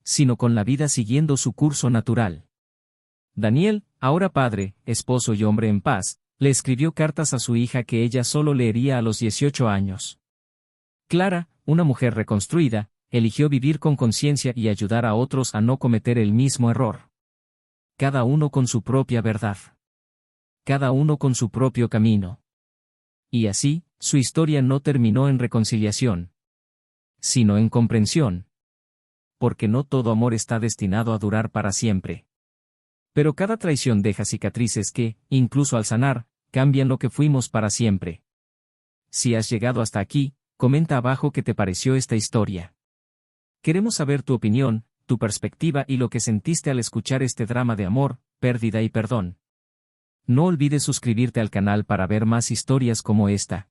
sino con la vida siguiendo su curso natural. Daniel, ahora padre, esposo y hombre en paz, le escribió cartas a su hija que ella solo leería a los 18 años. Clara, una mujer reconstruida, eligió vivir con conciencia y ayudar a otros a no cometer el mismo error. Cada uno con su propia verdad. Cada uno con su propio camino. Y así, su historia no terminó en reconciliación, sino en comprensión. Porque no todo amor está destinado a durar para siempre. Pero cada traición deja cicatrices que, incluso al sanar, cambian lo que fuimos para siempre. Si has llegado hasta aquí, comenta abajo qué te pareció esta historia. Queremos saber tu opinión, tu perspectiva y lo que sentiste al escuchar este drama de amor, pérdida y perdón. No olvides suscribirte al canal para ver más historias como esta.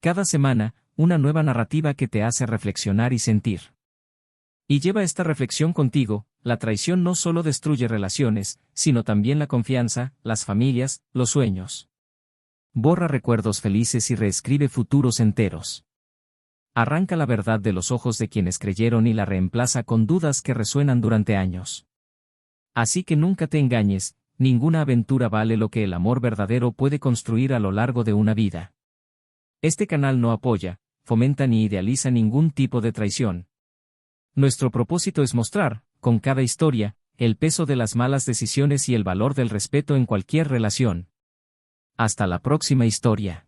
Cada semana, una nueva narrativa que te hace reflexionar y sentir. Y lleva esta reflexión contigo: la traición no solo destruye relaciones, sino también la confianza, las familias, los sueños. Borra recuerdos felices y reescribe futuros enteros. Arranca la verdad de los ojos de quienes creyeron y la reemplaza con dudas que resuenan durante años. Así que nunca te engañes, ninguna aventura vale lo que el amor verdadero puede construir a lo largo de una vida. Este canal no apoya, fomenta ni idealiza ningún tipo de traición. Nuestro propósito es mostrar, con cada historia, el peso de las malas decisiones y el valor del respeto en cualquier relación. Hasta la próxima historia.